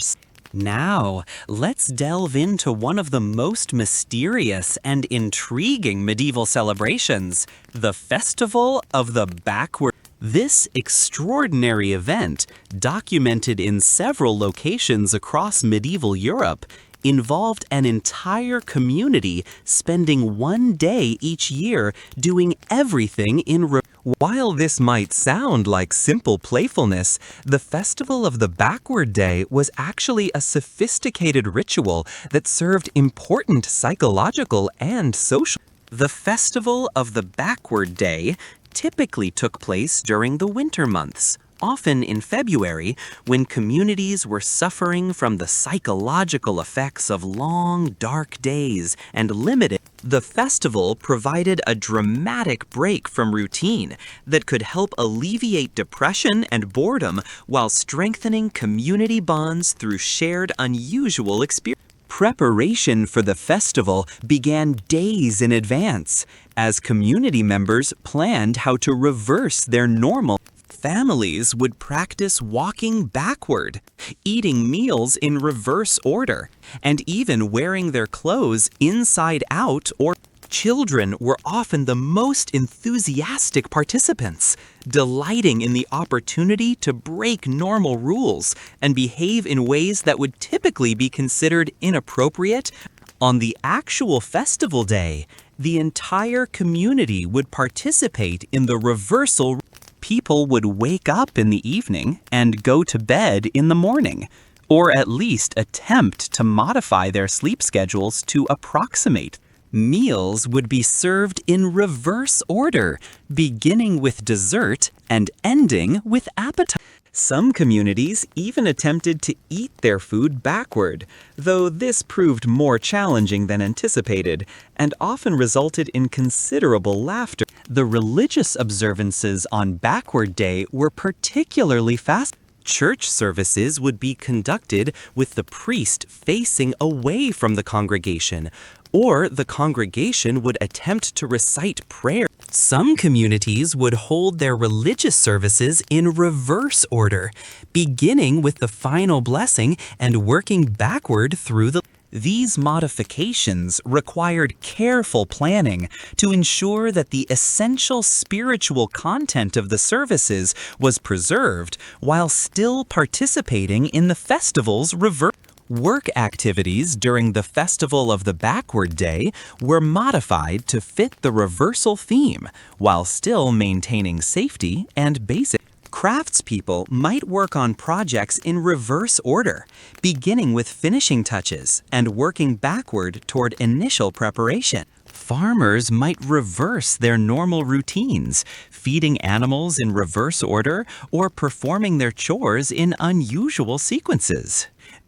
now, let's delve into one of the most mysterious and intriguing medieval celebrations, the Festival of the Backward. This extraordinary event, documented in several locations across medieval Europe, involved an entire community spending one day each year doing everything in While this might sound like simple playfulness, the Festival of the Backward Day was actually a sophisticated ritual that served important psychological and social. The Festival of the Backward Day typically took place during the winter months, often in February, when communities were suffering from the psychological effects of long, dark days and limited. The festival provided a dramatic break from routine that could help alleviate depression and boredom while strengthening community bonds through shared unusual experiences. Preparation for the festival began days in advance, as community members planned how to reverse their normal. Families would practice walking backward, eating meals in reverse order, and even wearing their clothes inside out or children were often the most enthusiastic participants, delighting in the opportunity to break normal rules and behave in ways that would typically be considered inappropriate. On the actual festival day, the entire community would participate in the reversal. People would wake up in the evening and go to bed in the morning, or at least attempt to modify their sleep schedules to approximate. Meals would be served in reverse order, beginning with dessert and ending with appetite. Some communities even attempted to eat their food backward, though this proved more challenging than anticipated and often resulted in considerable laughter. The religious observances on Backward Day were particularly fast. Church services would be conducted with the priest facing away from the congregation, or the congregation would attempt to recite prayer. Some communities would hold their religious services in reverse order, beginning with the final blessing and working backward through the. These modifications required careful planning to ensure that the essential spiritual content of the services was preserved while still participating in the festival's reverse. Work activities during the Festival of the Backward Day were modified to fit the reversal theme, while still maintaining safety and basic. Craftspeople might work on projects in reverse order, beginning with finishing touches and working backward toward initial preparation. Farmers might reverse their normal routines, feeding animals in reverse order or performing their chores in unusual sequences.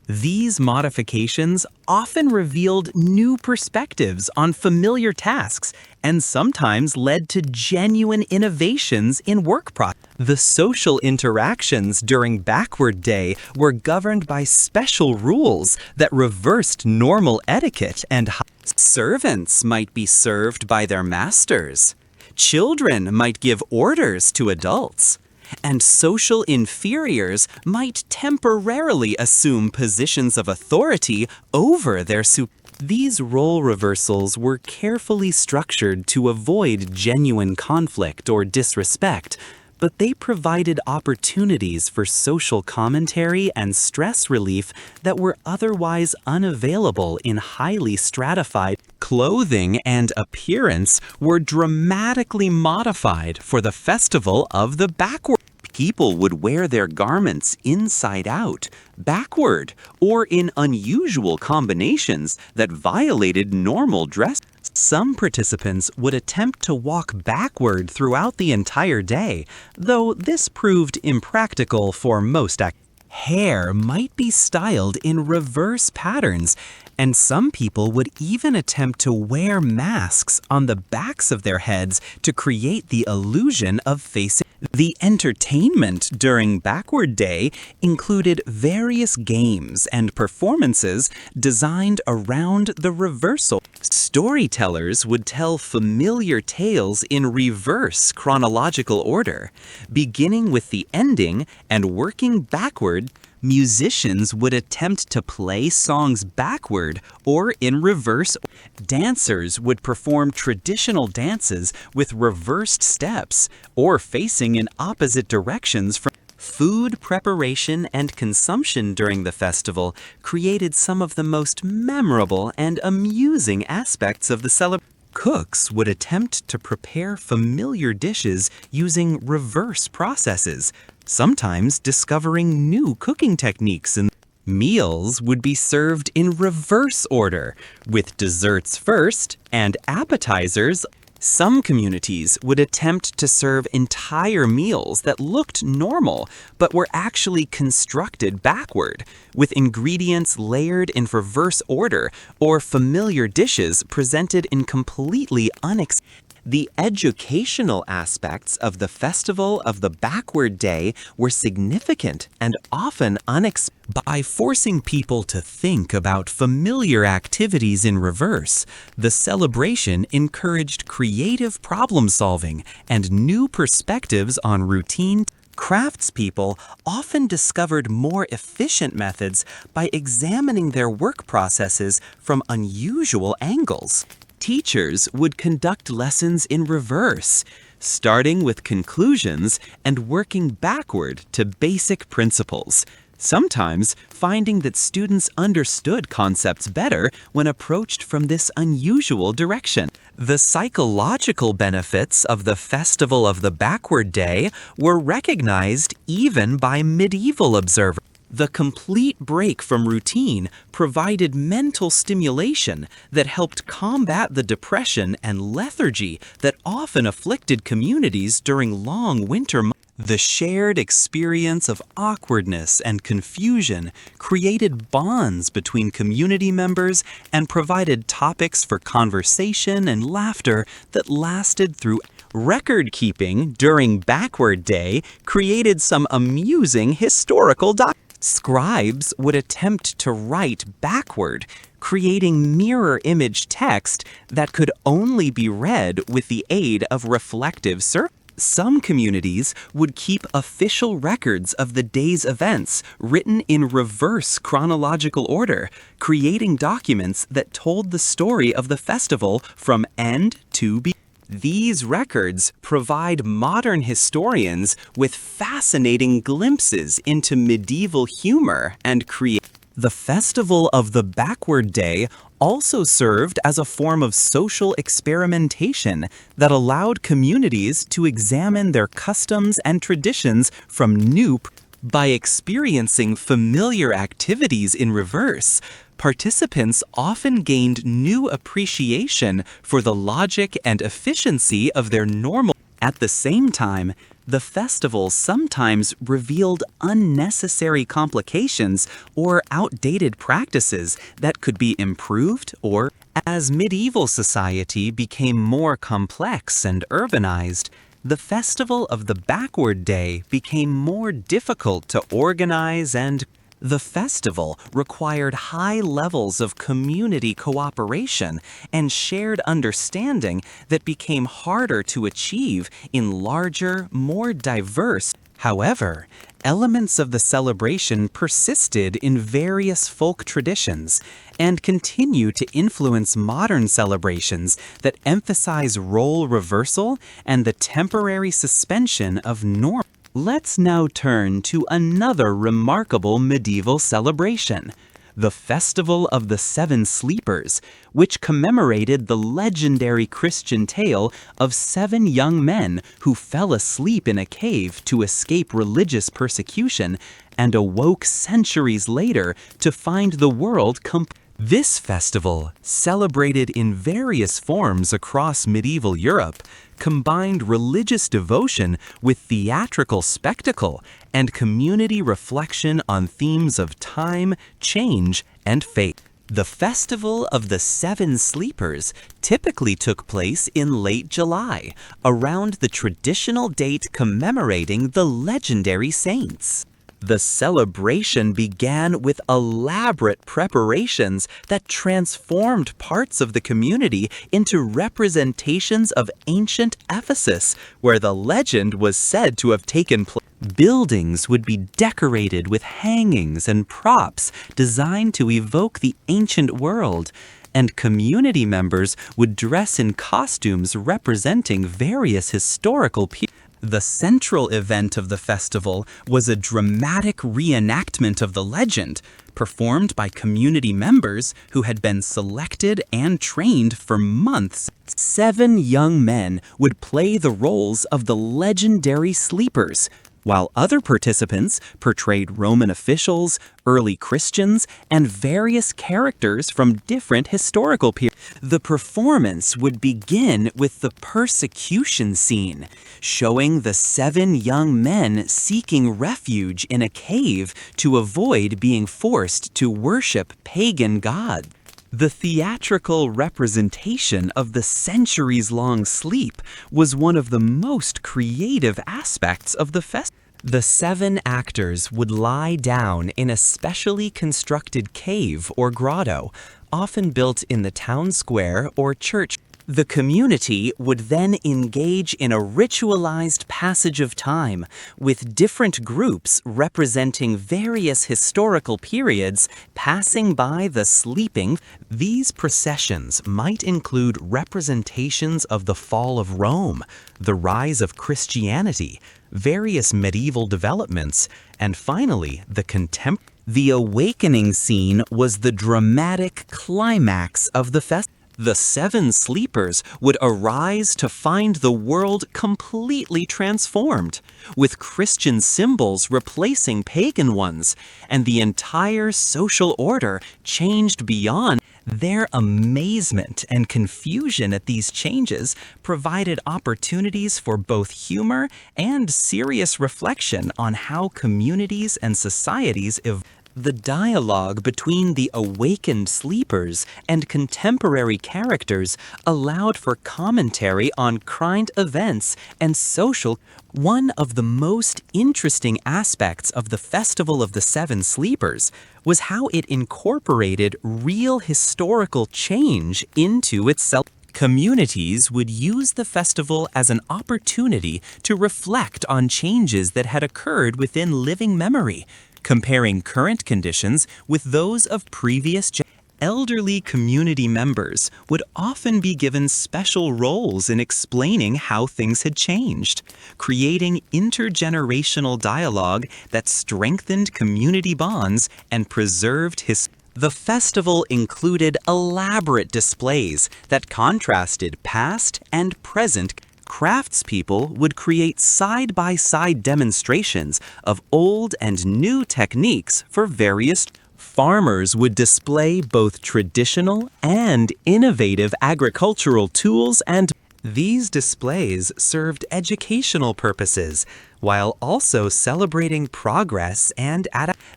These modifications often revealed new perspectives on familiar tasks and sometimes led to genuine innovations in work process. The social interactions during Backward Day were governed by special rules that reversed normal etiquette and servants might be served by their masters. Children might give orders to adults. And social inferiors might temporarily assume positions of authority over their superiors. These role reversals were carefully structured to avoid genuine conflict or disrespect, but they provided opportunities for social commentary and stress relief that were otherwise unavailable in highly stratified. Clothing and appearance were dramatically modified for the Festival of the Backward. People would wear their garments inside out, backward, or in unusual combinations that violated normal dress. Some participants would attempt to walk backward throughout the entire day, though this proved impractical for most activities. Hair might be styled in reverse patterns, And some people would even attempt to wear masks on the backs of their heads to create the illusion of facing. The entertainment during Backward Day included various games and performances designed around the reversal. Storytellers would tell familiar tales in reverse chronological order, beginning with the ending and working backward. Musicians would attempt to play songs backward or in reverse. Dancers would perform traditional dances with reversed steps or facing in opposite directions from. Food preparation and consumption during the festival created some of the most memorable and amusing aspects of the celebration. Cooks would attempt to prepare familiar dishes using reverse processes, sometimes discovering new cooking techniques. And meals would be served in reverse order, with desserts first and appetizers. Some communities would attempt to serve entire meals that looked normal but were actually constructed backward, with ingredients layered in reverse order or familiar dishes presented in completely unexpected. The educational aspects of the Festival of the Backward Day were significant and often unexpected. By forcing people to think about familiar activities in reverse, the celebration encouraged creative problem solving and new perspectives on routine. Craftspeople often discovered more efficient methods by examining their work processes from unusual angles. Teachers would conduct lessons in reverse, starting with conclusions and working backward to basic principles, sometimes finding that students understood concepts better when approached from this unusual direction. The psychological benefits of the Festival of the Backward Day were recognized even by medieval observers. The complete break from routine provided mental stimulation that helped combat the depression and lethargy that often afflicted communities during long winter months. The shared experience of awkwardness and confusion created bonds between community members and provided topics for conversation and laughter that lasted through. Record keeping during Backward Day created some amusing historical documents. Scribes would attempt to write backward, creating mirror image text that could only be read with the aid of reflective surfaces. Some communities would keep official records of the day's events written in reverse chronological order, creating documents that told the story of the festival from end to beginning. These records provide modern historians with fascinating glimpses into medieval humor and creativity. The Festival of the Backward Day also served as a form of social experimentation that allowed communities to examine their customs and traditions from new. By experiencing familiar activities in reverse, participants often gained new appreciation for the logic and efficiency of their normal. At the same time, the festival sometimes revealed unnecessary complications or outdated practices that could be improved or. As medieval society became more complex and urbanized, the Festival of the Backward Day became more difficult to organize and. The festival required high levels of community cooperation and shared understanding that became harder to achieve in larger, more diverse. However, elements of the celebration persisted in various folk traditions and continue to influence modern celebrations that emphasize role reversal and the temporary suspension of norms. Let's now turn to another remarkable medieval celebration, the Festival of the Seven Sleepers, which commemorated the legendary Christian tale of 7 young men who fell asleep in a cave to escape religious persecution and awoke centuries later to find the world complete. This festival, celebrated in various forms across medieval Europe, combined religious devotion with theatrical spectacle and community reflection on themes of time, change, and fate. The Festival of the Seven Sleepers typically took place in late July, around the traditional date commemorating the legendary saints. The celebration began with elaborate preparations that transformed parts of the community into representations of ancient Ephesus, where the legend was said to have taken place. Buildings would be decorated with hangings and props designed to evoke the ancient world, and community members would dress in costumes representing various historical periods. The central event of the festival was a dramatic reenactment of the legend, performed by community members who had been selected and trained for months. 7 young men would play the roles of the legendary sleepers, while other participants portrayed Roman officials, early Christians, and various characters from different historical periods. The performance would begin with the persecution scene, showing the 7 young men seeking refuge in a cave to avoid being forced to worship pagan gods. The theatrical representation of the centuries-long sleep was one of the most creative aspects of the festival. The 7 actors would lie down in a specially constructed cave or grotto, often built in the town square or church. The community would then engage in a ritualized passage of time, with different groups representing various historical periods passing by the sleeping. These processions might include representations of the fall of Rome, the rise of Christianity, various medieval developments, and finally, the contemporary. The awakening scene was the dramatic climax of the festival. The 7 sleepers would arise to find the world completely transformed, with Christian symbols replacing pagan ones, and the entire social order changed beyond. Their amazement and confusion at these changes provided opportunities for both humor and serious reflection on how communities and societies evolve. The dialogue between the awakened sleepers and contemporary characters allowed for commentary on current events and social. One of the most interesting aspects of the Festival of the Seven Sleepers was how it incorporated real historical change into itself. Communities would use the festival as an opportunity to reflect on changes that had occurred within living memory, comparing current conditions with those of previous generations. Elderly community members would often be given special roles in explaining how things had changed, creating intergenerational dialogue that strengthened community bonds and preserved history. The festival included elaborate displays that contrasted past and present. Craftspeople would create side-by-side demonstrations of old and new techniques for various. Farmers would display both traditional and innovative agricultural tools, and these displays served educational purposes while also celebrating progress and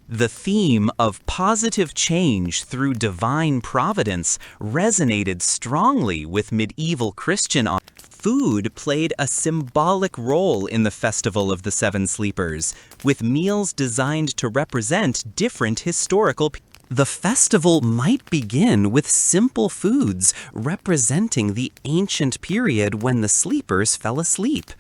the theme of positive change through divine providence resonated strongly with medieval Christian. Food played a symbolic role in the Festival of the Seven Sleepers, with meals designed to represent different historical periods. The festival might begin with simple foods representing the ancient period when the sleepers fell asleep,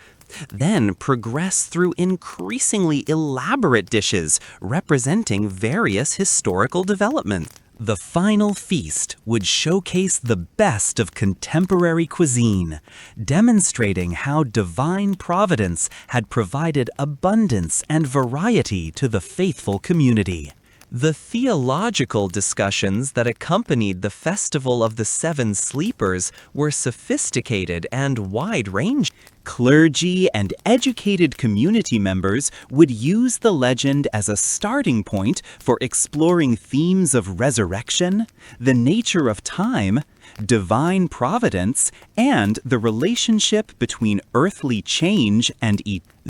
then progress through increasingly elaborate dishes representing various historical developments. The final feast would showcase the best of contemporary cuisine, demonstrating how divine providence had provided abundance and variety to the faithful community. The theological discussions that accompanied the Festival of the Seven Sleepers were sophisticated and wide-ranging. Clergy and educated community members would use the legend as a starting point for exploring themes of resurrection, the nature of time, divine providence, and the relationship between earthly change and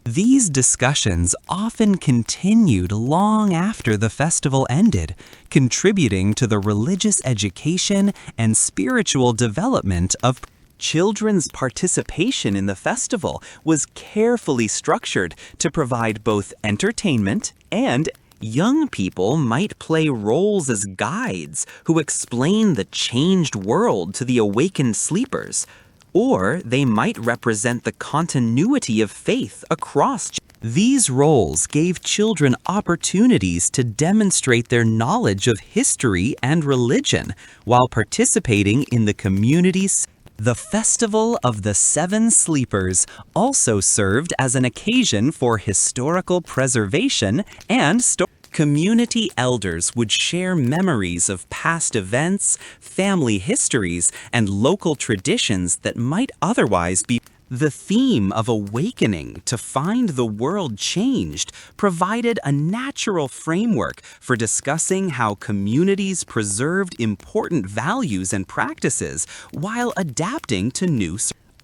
These discussions often continued long after the festival ended, contributing to the religious education and spiritual development of children's participation in the festival was carefully structured to provide both entertainment and young people might play roles as guides who explain the changed world to the awakened sleepers, or they might represent the continuity of faith across. These roles gave children opportunities to demonstrate their knowledge of history and religion while participating in the community's. The Festival of the Seven Sleepers also served as an occasion for historical preservation and community elders would share memories of past events, family histories, and local traditions that might otherwise be. The theme of awakening to find the world changed provided a natural framework for discussing how communities preserved important values and practices while adapting to new.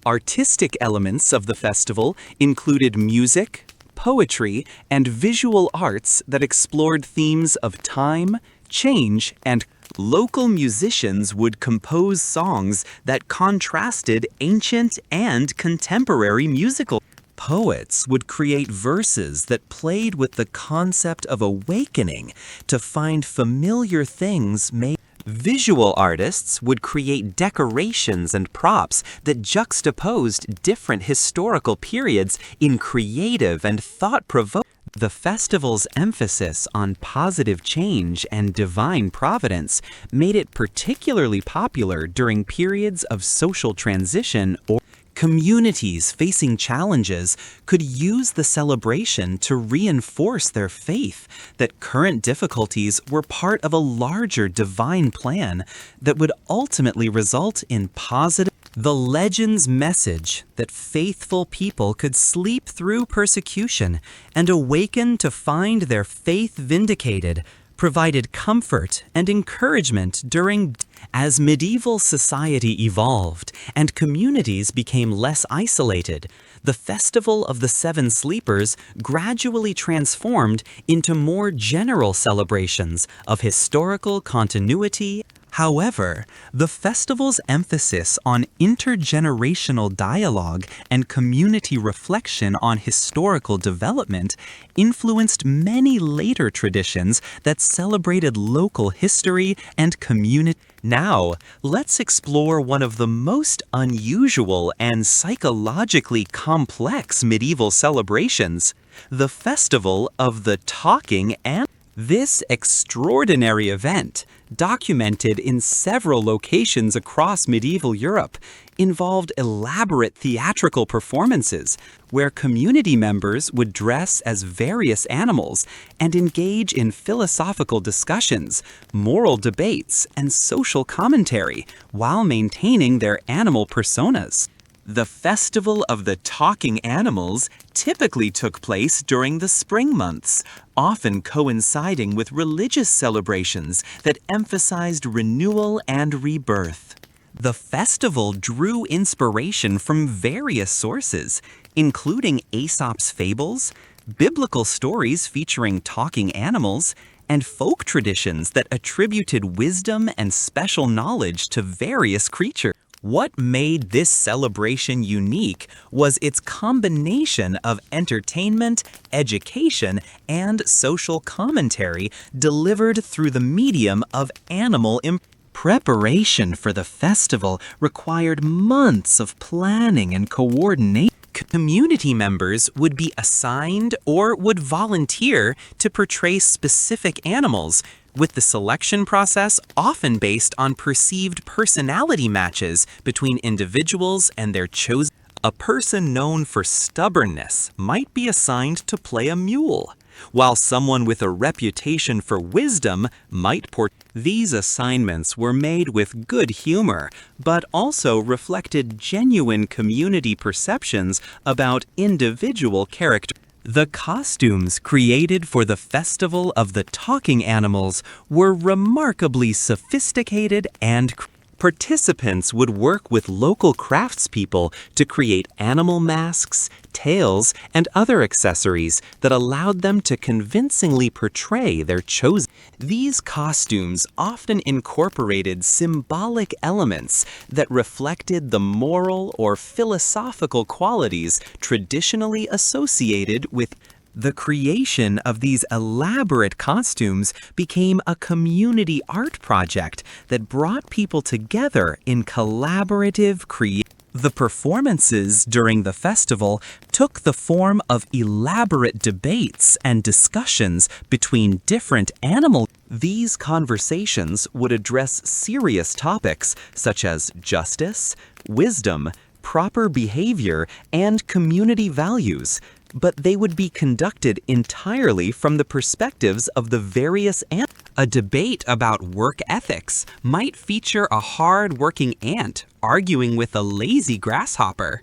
Artistic elements of the festival included music, poetry, and visual arts that explored themes of time, change, and local musicians would compose songs that contrasted ancient and contemporary musical. Poets would create verses that played with the concept of awakening to find familiar things made. Visual artists would create decorations and props that juxtaposed different historical periods in creative and thought-provoking. The festival's emphasis on positive change and divine providence made it particularly popular during periods of social transition or communities facing challenges could use the celebration to reinforce their faith that current difficulties were part of a larger divine plan that would ultimately result in positive. The legend's message that faithful people could sleep through persecution and awaken to find their faith vindicated provided comfort and encouragement during. As medieval society evolved and communities became less isolated, the Festival of the Seven Sleepers gradually transformed into more general celebrations of historical continuity. However, the festival's emphasis on intergenerational dialogue and community reflection on historical development influenced many later traditions that celebrated local history and community. Now, let's explore one of the most unusual and psychologically complex medieval celebrations, the Festival of the Talking Animals. This extraordinary event, documented in several locations across medieval Europe, involved elaborate theatrical performances where community members would dress as various animals and engage in philosophical discussions, moral debates, and social commentary while maintaining their animal personas. The Festival of the Talking Animals typically took place during the spring months, often coinciding with religious celebrations that emphasized renewal and rebirth. The festival drew inspiration from various sources, including Aesop's fables, biblical stories featuring talking animals, and folk traditions that attributed wisdom and special knowledge to various creatures. What made this celebration unique was its combination of entertainment, education, and social commentary delivered through the medium of animal preparation for the festival required months of planning and coordination. Community members would be assigned or would volunteer to portray specific animals, with the selection process often based on perceived personality matches between individuals and their chosen. A person known for stubbornness might be assigned to play a mule, while someone with a reputation for wisdom might portray. These assignments were made with good humor, but also reflected genuine community perceptions about individual character. The costumes created for the Festival of the Talking Animals were remarkably sophisticated and participants would work with local craftspeople to create animal masks, tails, and other accessories that allowed them to convincingly portray their chosen. These costumes often incorporated symbolic elements that reflected the moral or philosophical qualities traditionally associated with. The creation of these elaborate costumes became a community art project that brought people together in collaborative creation. The performances during the festival took the form of elaborate debates and discussions between different animal. These conversations would address serious topics such as justice, wisdom, proper behavior, and community values, but they would be conducted entirely from the perspectives of the various ants. A debate about work ethics might feature a hard-working ant arguing with a lazy grasshopper,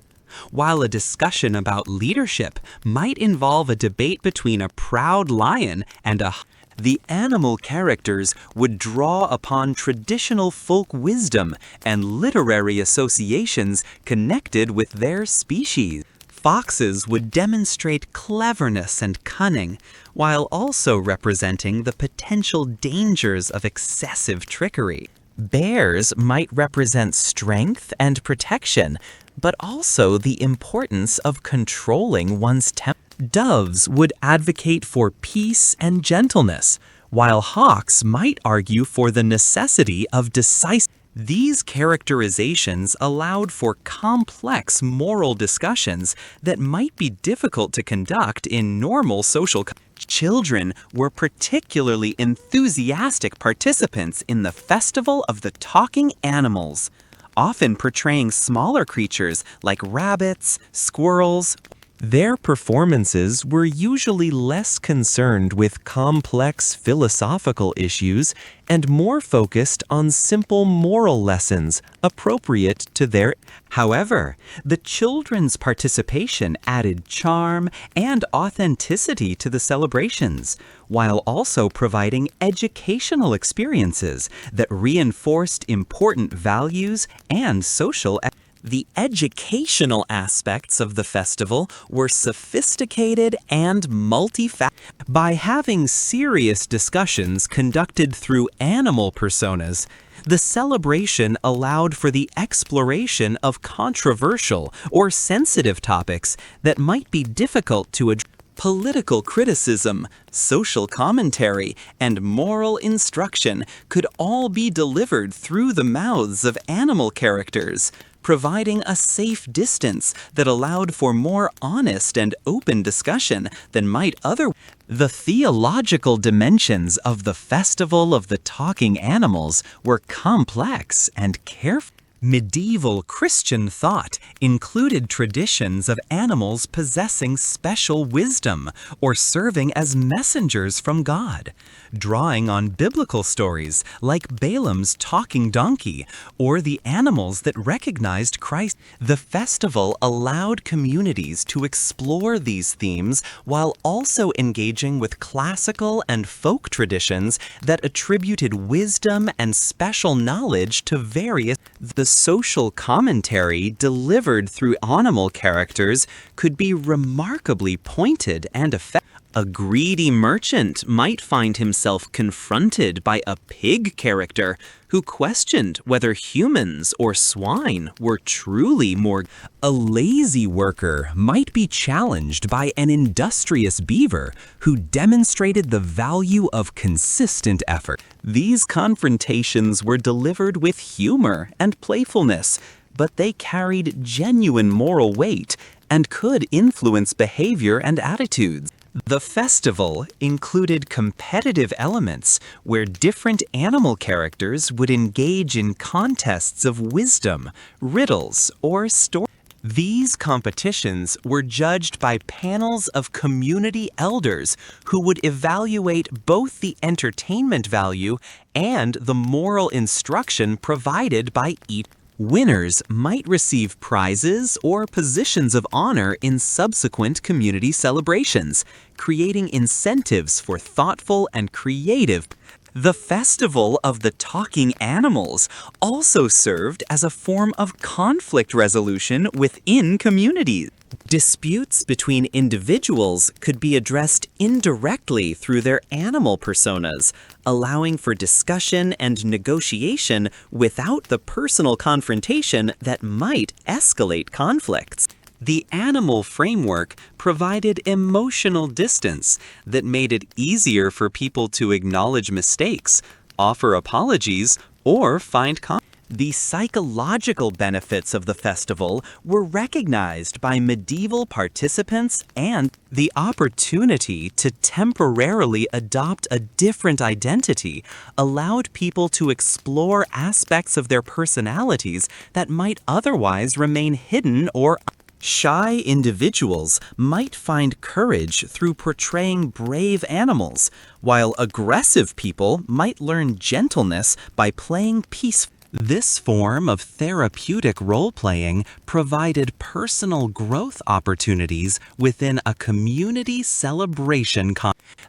while a discussion about leadership might involve a debate between a proud lion and a. The animal characters would draw upon traditional folk wisdom and literary associations connected with their species. Foxes would demonstrate cleverness and cunning, while also representing the potential dangers of excessive trickery. Bears might represent strength and protection, but also the importance of controlling one's temper. Doves would advocate for peace and gentleness, while hawks might argue for the necessity of decisive. These characterizations allowed for complex moral discussions that might be difficult to conduct in normal social. Children were particularly enthusiastic participants in the Festival of the Talking Animals, often portraying smaller creatures like rabbits, squirrels. Their performances were usually less concerned with complex philosophical issues and more focused on simple moral lessons appropriate to their. However, the children's participation added charm and authenticity to the celebrations, while also providing educational experiences that reinforced important values and social. The educational aspects of the festival were sophisticated and multifaceted. By having serious discussions conducted through animal personas, the celebration allowed for the exploration of controversial or sensitive topics that might be difficult to address. Political criticism, social commentary, and moral instruction could all be delivered through the mouths of animal characters, providing a safe distance that allowed for more honest and open discussion than might otherwise. The theological dimensions of the Festival of the Talking Animals were complex and careful. Medieval Christian thought included traditions of animals possessing special wisdom or serving as messengers from God, drawing on biblical stories like Balaam's talking donkey or the animals that recognized Christ. The festival allowed communities to explore these themes while also engaging with classical and folk traditions that attributed wisdom and special knowledge to various. The social commentary delivered through animal characters could be remarkably pointed and effective. A greedy merchant might find himself confronted by a pig character who questioned whether humans or swine were truly more. A lazy worker might be challenged by an industrious beaver who demonstrated the value of consistent effort. These confrontations were delivered with humor and playfulness, but they carried genuine moral weight and could influence behavior and attitudes. The festival included competitive elements where different animal characters would engage in contests of wisdom, riddles, or stories. These competitions were judged by panels of community elders who would evaluate both the entertainment value and the moral instruction provided by each. Winners might receive prizes or positions of honor in subsequent community celebrations, creating incentives for thoughtful and creative. The Festival of the Talking Animals also served as a form of conflict resolution within communities. Disputes between individuals could be addressed indirectly through their animal personas, allowing for discussion and negotiation without the personal confrontation that might escalate conflicts. The animal framework provided emotional distance that made it easier for people to acknowledge mistakes, offer apologies, or find The psychological benefits of the festival were recognized by medieval participants, and the opportunity to temporarily adopt a different identity allowed people to explore aspects of their personalities that might otherwise remain hidden or shy. Individuals might find courage through portraying brave animals, while aggressive people might learn gentleness by playing peaceful. This form of therapeutic role-playing provided personal growth opportunities within a community celebration.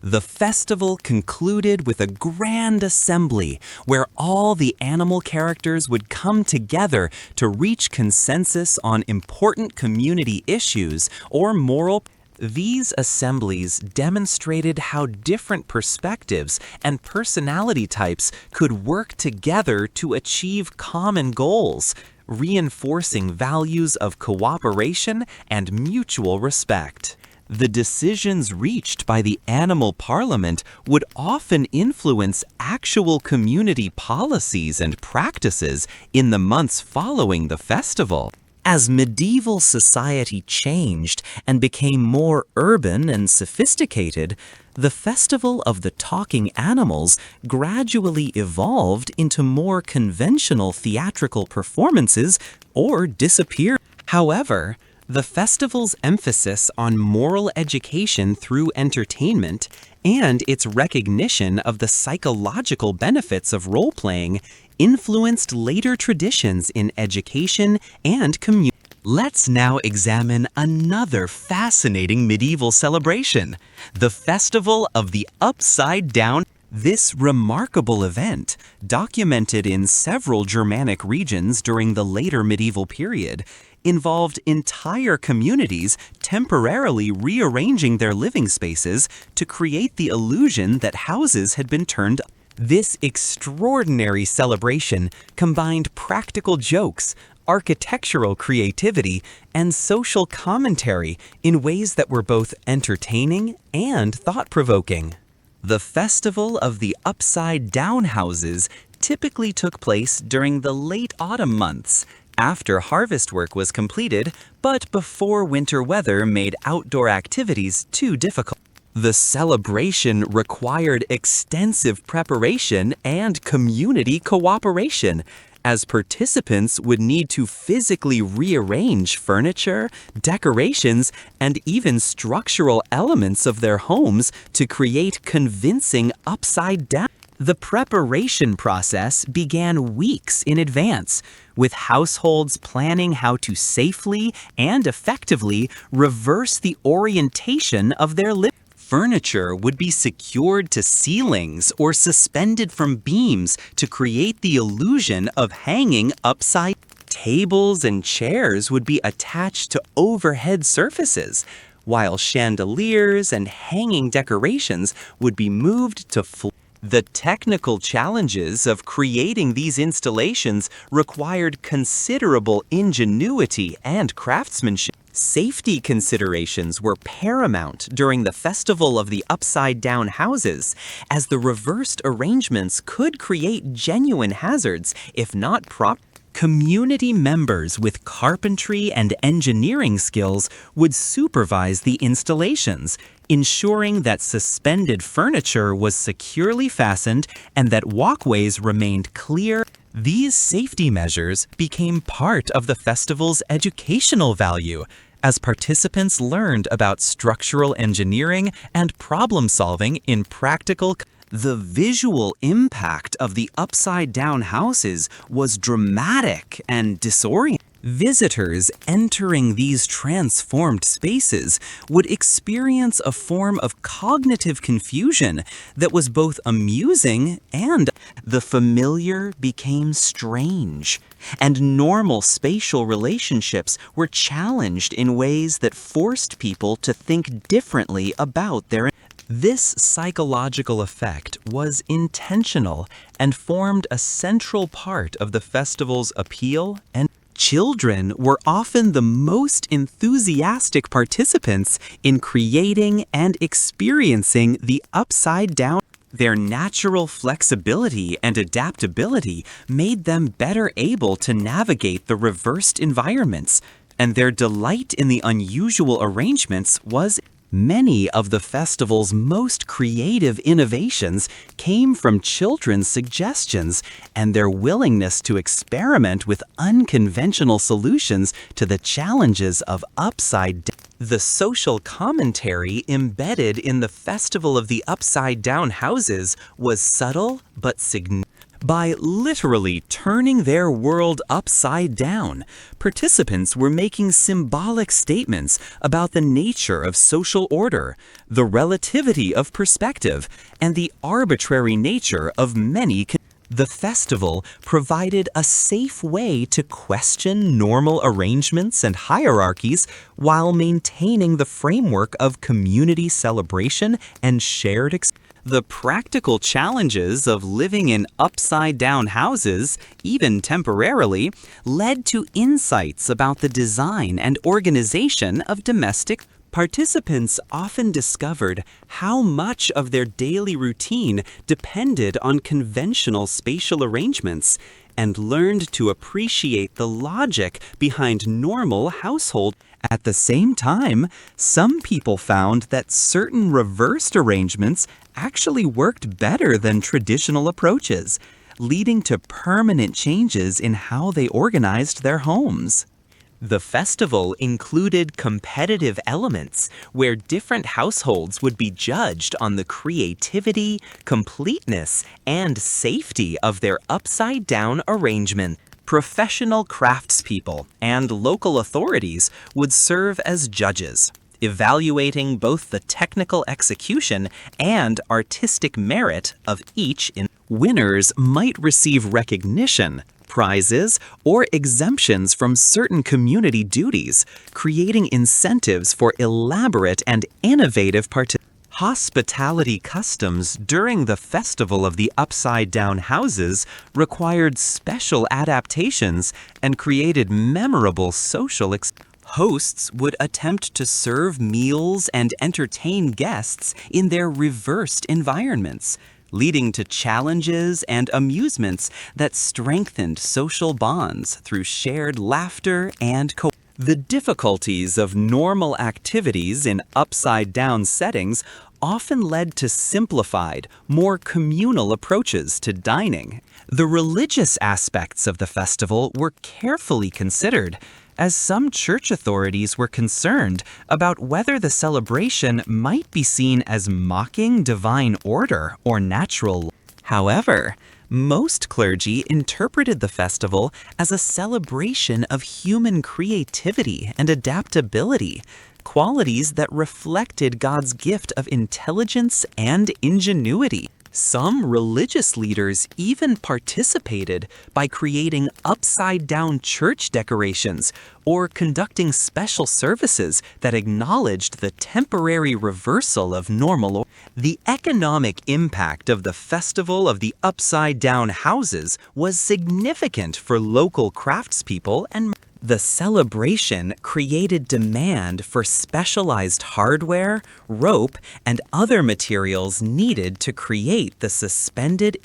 The festival concluded with a grand assembly where all the animal characters would come together to reach consensus on important community issues or moral. These assemblies demonstrated how different perspectives and personality types could work together to achieve common goals, reinforcing values of cooperation and mutual respect. The decisions reached by the animal parliament would often influence actual community policies and practices in the months following the festival. As medieval society changed and became more urban and sophisticated, the Festival of the Talking Animals gradually evolved into more conventional theatrical performances or disappeared. However, the festival's emphasis on moral education through entertainment and its recognition of the psychological benefits of role-playing influenced later traditions in education and community. Let's now examine another fascinating medieval celebration, the Festival of the Upside Down. This remarkable event, documented in several Germanic regions during the later medieval period, involved entire communities temporarily rearranging their living spaces to create the illusion that houses had been turned. This extraordinary celebration combined practical jokes, architectural creativity, and social commentary in ways that were both entertaining and thought-provoking. The Festival of the Upside Down houses typically took place during the late autumn months, after harvest work was completed, but before winter weather made outdoor activities too difficult. The celebration required extensive preparation and community cooperation, as participants would need to physically rearrange furniture, decorations, and even structural elements of their homes to create convincing upside down. The preparation process began weeks in advance, with households planning how to safely and effectively reverse the orientation of their living. Furniture would be secured to ceilings or suspended from beams to create the illusion of hanging upside. Tables and chairs would be attached to overhead surfaces, while chandeliers and hanging decorations would be moved to floor. The technical challenges of creating these installations required considerable ingenuity and craftsmanship. Safety considerations were paramount during the Festival of the Upside Down houses, as the reversed arrangements could create genuine hazards if not proper. Community members with carpentry and engineering skills would supervise the installations, ensuring that suspended furniture was securely fastened and that walkways remained clear. These safety measures became part of the festival's educational value, as participants learned about structural engineering and problem solving in practical. The visual impact of the upside-down houses was dramatic and disorienting. Visitors entering these transformed spaces would experience a form of cognitive confusion that was both amusing and the familiar became strange, and normal spatial relationships were challenged in ways that forced people to think differently about their. This psychological effect was intentional and formed a central part of the festival's appeal, and children were often the most enthusiastic participants in creating and experiencing the upside down. Their natural flexibility and adaptability made them better able to navigate the reversed environments, and their delight in the unusual arrangements was. Many of the festival's most creative innovations came from children's suggestions and their willingness to experiment with unconventional solutions to the challenges of upside down. The social commentary embedded in the Festival of the Upside Down Houses was subtle but significant. By literally turning their world upside down, participants were making symbolic statements about the nature of social order, the relativity of perspective, and the arbitrary nature of many. The festival provided a safe way to question normal arrangements and hierarchies while maintaining the framework of community celebration and shared experience. The practical challenges of living in upside-down houses, even temporarily, led to insights about the design and organization of domestic. Participants often discovered how much of their daily routine depended on conventional spatial arrangements and learned to appreciate the logic behind normal household. At the same time, some people found that certain reversed arrangements actually worked better than traditional approaches, leading to permanent changes in how they organized their homes. The festival included competitive elements where different households would be judged on the creativity, completeness, and safety of their upside-down arrangement. Professional craftspeople and local authorities would serve as judges, evaluating both the technical execution and artistic merit of each. Winners might receive recognition, prizes, or exemptions from certain community duties, creating incentives for elaborate and innovative participation. Hospitality customs during the Festival of the Upside-Down Houses required special adaptations and created memorable social experiences. Hosts would attempt to serve meals and entertain guests in their reversed environments, leading to challenges and amusements that strengthened social bonds through shared laughter and The difficulties of normal activities in upside-down settings often led to simplified, more communal approaches to dining. The religious aspects of the festival were carefully considered, as some church authorities were concerned about whether the celebration might be seen as mocking divine order or natural law. However, most clergy interpreted the festival as a celebration of human creativity and adaptability, qualities that reflected God's gift of intelligence and ingenuity. Some religious leaders even participated by creating upside-down church decorations or conducting special services that acknowledged the temporary reversal of normal order. The economic impact of the Festival of the Upside-Down Houses was significant for local craftspeople and the celebration created demand for specialized hardware, rope, and other materials needed to create the suspended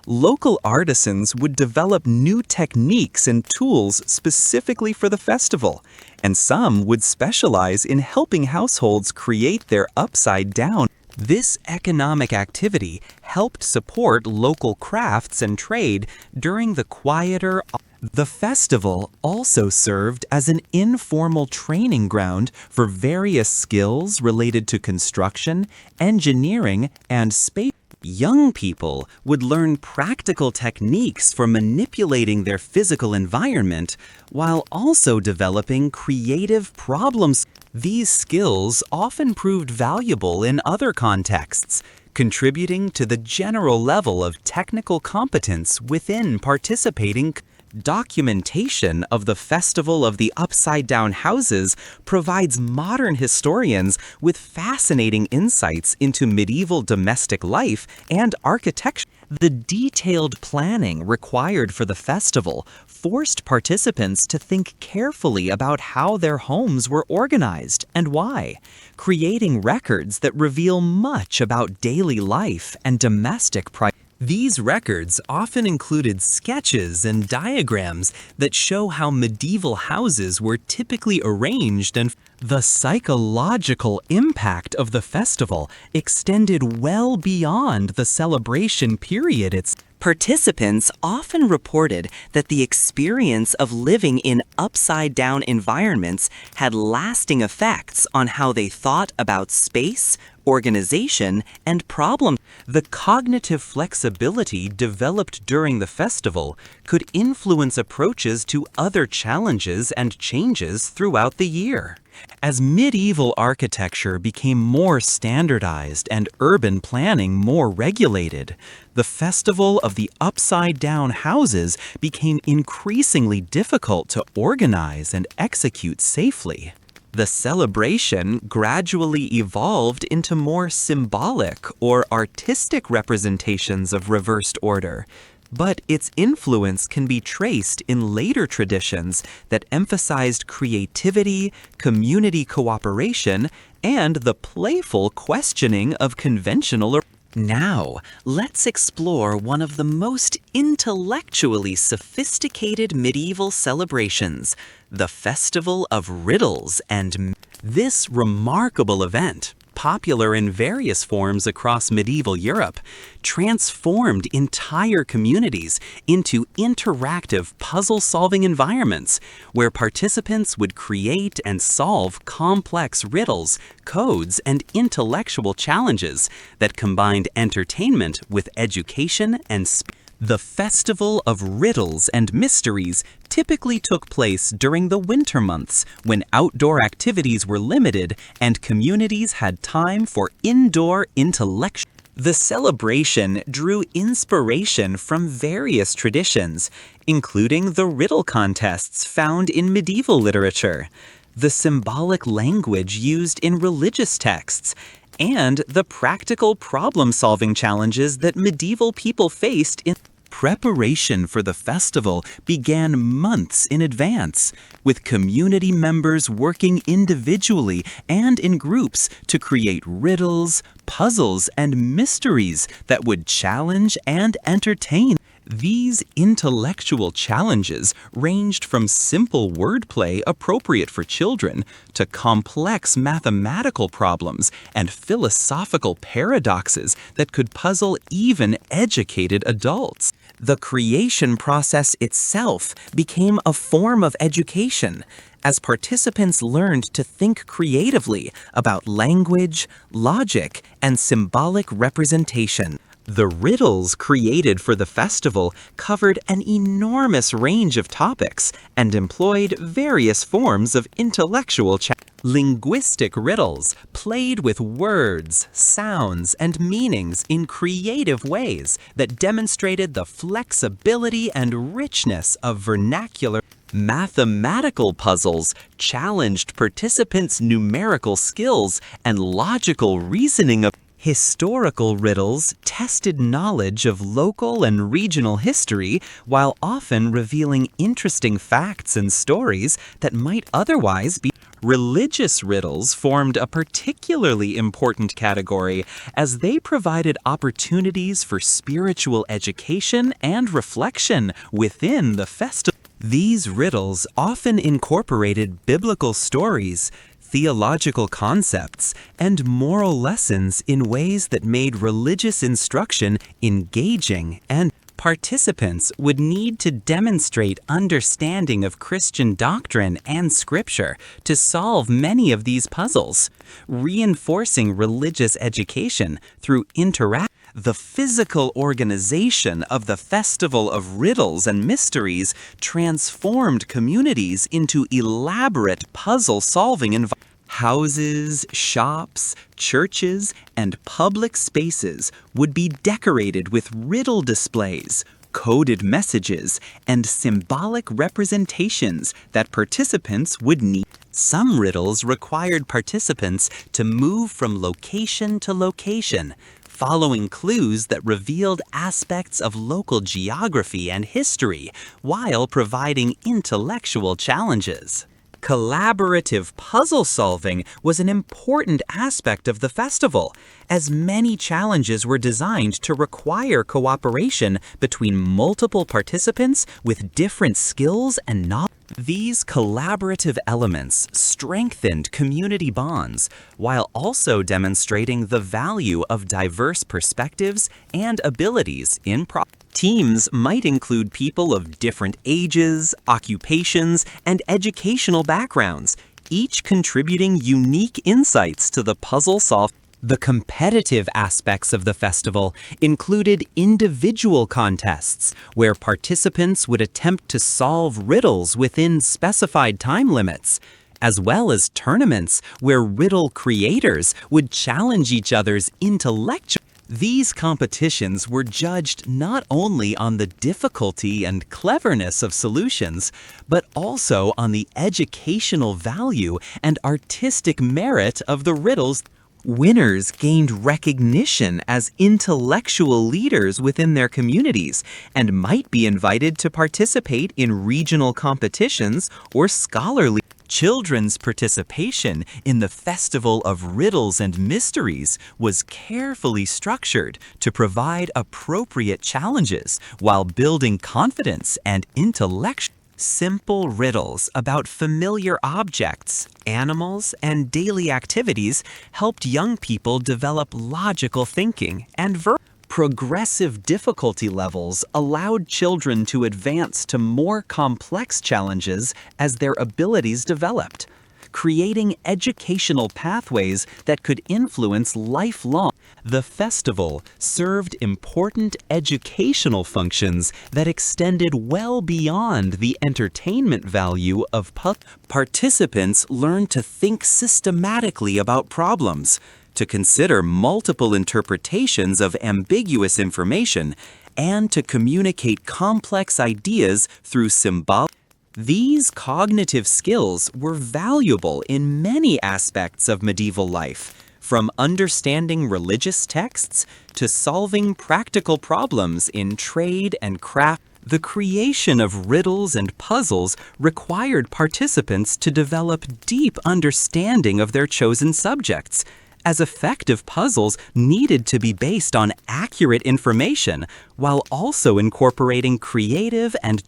Local artisans would develop new techniques and tools specifically for the festival, and some would specialize in helping households create their upside-down. This economic activity helped support local crafts and trade during the quieter. The festival also served as an informal training ground for various skills related to construction, engineering, and space. Young people would learn practical techniques for manipulating their physical environment while also developing creative problems. These skills often proved valuable in other contexts, contributing to the general level of technical competence within participating. Documentation of the Festival of the Upside-Down Houses provides modern historians with fascinating insights into medieval domestic life and architecture. The detailed planning required for the festival forced participants to think carefully about how their homes were organized and why, creating records that reveal much about daily life and domestic priorities. These records often included sketches and diagrams that show how medieval houses were typically arranged, and the psychological impact of the festival extended well beyond the celebration period. Participants often reported that the experience of living in upside-down environments had lasting effects on how they thought about space, organization, and problem. The cognitive flexibility developed during the festival could influence approaches to other challenges and changes throughout the year. As medieval architecture became more standardized and urban planning more regulated, the Festival of the Upside-Down Houses became increasingly difficult to organize and execute safely. The celebration gradually evolved into more symbolic or artistic representations of reversed order, but its influence can be traced in later traditions that emphasized creativity, community cooperation, and the playful questioning of conventional. Now, let's explore one of the most intellectually sophisticated medieval celebrations, the Festival of Riddles and. This remarkable event, popular in various forms across medieval Europe, transformed entire communities into interactive puzzle-solving environments where participants would create and solve complex riddles, codes, and intellectual challenges that combined entertainment with education and The Festival of Riddles and Mysteries typically took place during the winter months when outdoor activities were limited and communities had time for indoor intellectual. The celebration drew inspiration from various traditions, including the riddle contests found in medieval literature, the symbolic language used in religious texts, and the practical problem-solving challenges that medieval people faced in. Preparation for the festival began months in advance, with community members working individually and in groups to create riddles, puzzles, and mysteries that would challenge and entertain. These intellectual challenges ranged from simple wordplay appropriate for children to complex mathematical problems and philosophical paradoxes that could puzzle even educated adults. The creation process itself became a form of education, as participants learned to think creatively about language, logic, and symbolic representation. The riddles created for the festival covered an enormous range of topics and employed various forms of intellectual linguistic riddles played with words, sounds, and meanings in creative ways that demonstrated the flexibility and richness of vernacular. Mathematical puzzles challenged participants' numerical skills and logical reasoning. Historical riddles tested knowledge of local and regional history while often revealing interesting facts and stories that might otherwise be. Religious riddles formed a particularly important category as they provided opportunities for spiritual education and reflection within the festival. These riddles often incorporated biblical stories, theological concepts, and moral lessons in ways that made religious instruction engaging, and participants would need to demonstrate understanding of Christian doctrine and scripture to solve many of these puzzles, reinforcing religious education through interaction. The physical organization of the Festival of Riddles and Mysteries transformed communities into elaborate puzzle-solving environments. Houses, shops, churches, and public spaces would be decorated with riddle displays, coded messages, and symbolic representations that participants would need. Some riddles required participants to move from location to location, following clues that revealed aspects of local geography and history while providing intellectual challenges. Collaborative puzzle solving was an important aspect of the festival, as many challenges were designed to require cooperation between multiple participants with different skills and knowledge. These collaborative elements strengthened community bonds while also demonstrating the value of diverse perspectives and abilities in Teams might include people of different ages, occupations, and educational backgrounds, each contributing unique insights to the puzzle solve. The competitive aspects of the festival included individual contests, where participants would attempt to solve riddles within specified time limits, as well as tournaments where riddle creators would challenge each other's intellectual. These competitions were judged not only on the difficulty and cleverness of solutions, but also on the educational value and artistic merit of the riddles. Winners gained recognition as intellectual leaders within their communities and might be invited to participate in regional competitions or scholarly. Children's participation in the Festival of Riddles and Mysteries was carefully structured to provide appropriate challenges while building confidence and intellectual. Simple riddles about familiar objects, animals, and daily activities helped young people develop logical thinking and progressive difficulty levels allowed children to advance to more complex challenges as their abilities developed, creating educational pathways that could influence lifelong. The festival served important educational functions that extended well beyond the entertainment value of participants learned to think systematically about problems, to consider multiple interpretations of ambiguous information, and to communicate complex ideas through symbolic. These cognitive skills were valuable in many aspects of medieval life, from understanding religious texts to solving practical problems in trade and craft. The creation of riddles and puzzles required participants to develop deep understanding of their chosen subjects, as effective puzzles needed to be based on accurate information while also incorporating creative and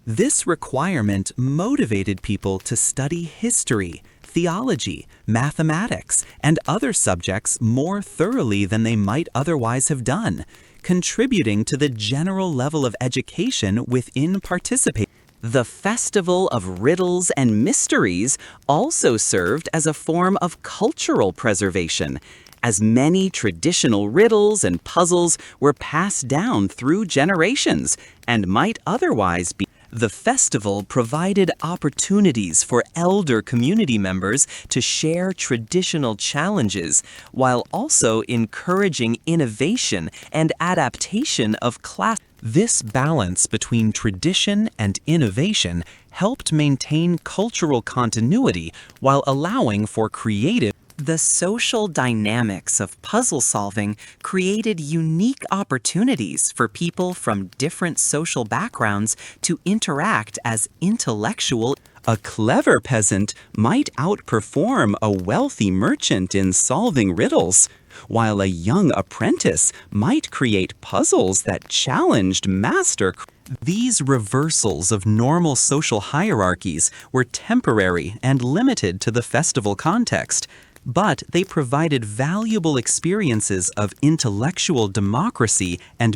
this requirement motivated people to study history, theology, mathematics, and other subjects more thoroughly than they might otherwise have done, contributing to the general level of education within participation. The Festival of Riddles and Mysteries also served as a form of cultural preservation, as many traditional riddles and puzzles were passed down through generations and might otherwise be. The festival provided opportunities for elder community members to share traditional challenges while also encouraging innovation and adaptation of class. This balance between tradition and innovation helped maintain cultural continuity while allowing for creative. The social dynamics of puzzle solving created unique opportunities for people from different social backgrounds to interact as intellectual. A clever peasant might outperform a wealthy merchant in solving riddles, while a young apprentice might create puzzles that challenged master. These reversals of normal social hierarchies were temporary and limited to the festival context, but they provided valuable experiences of intellectual democracy and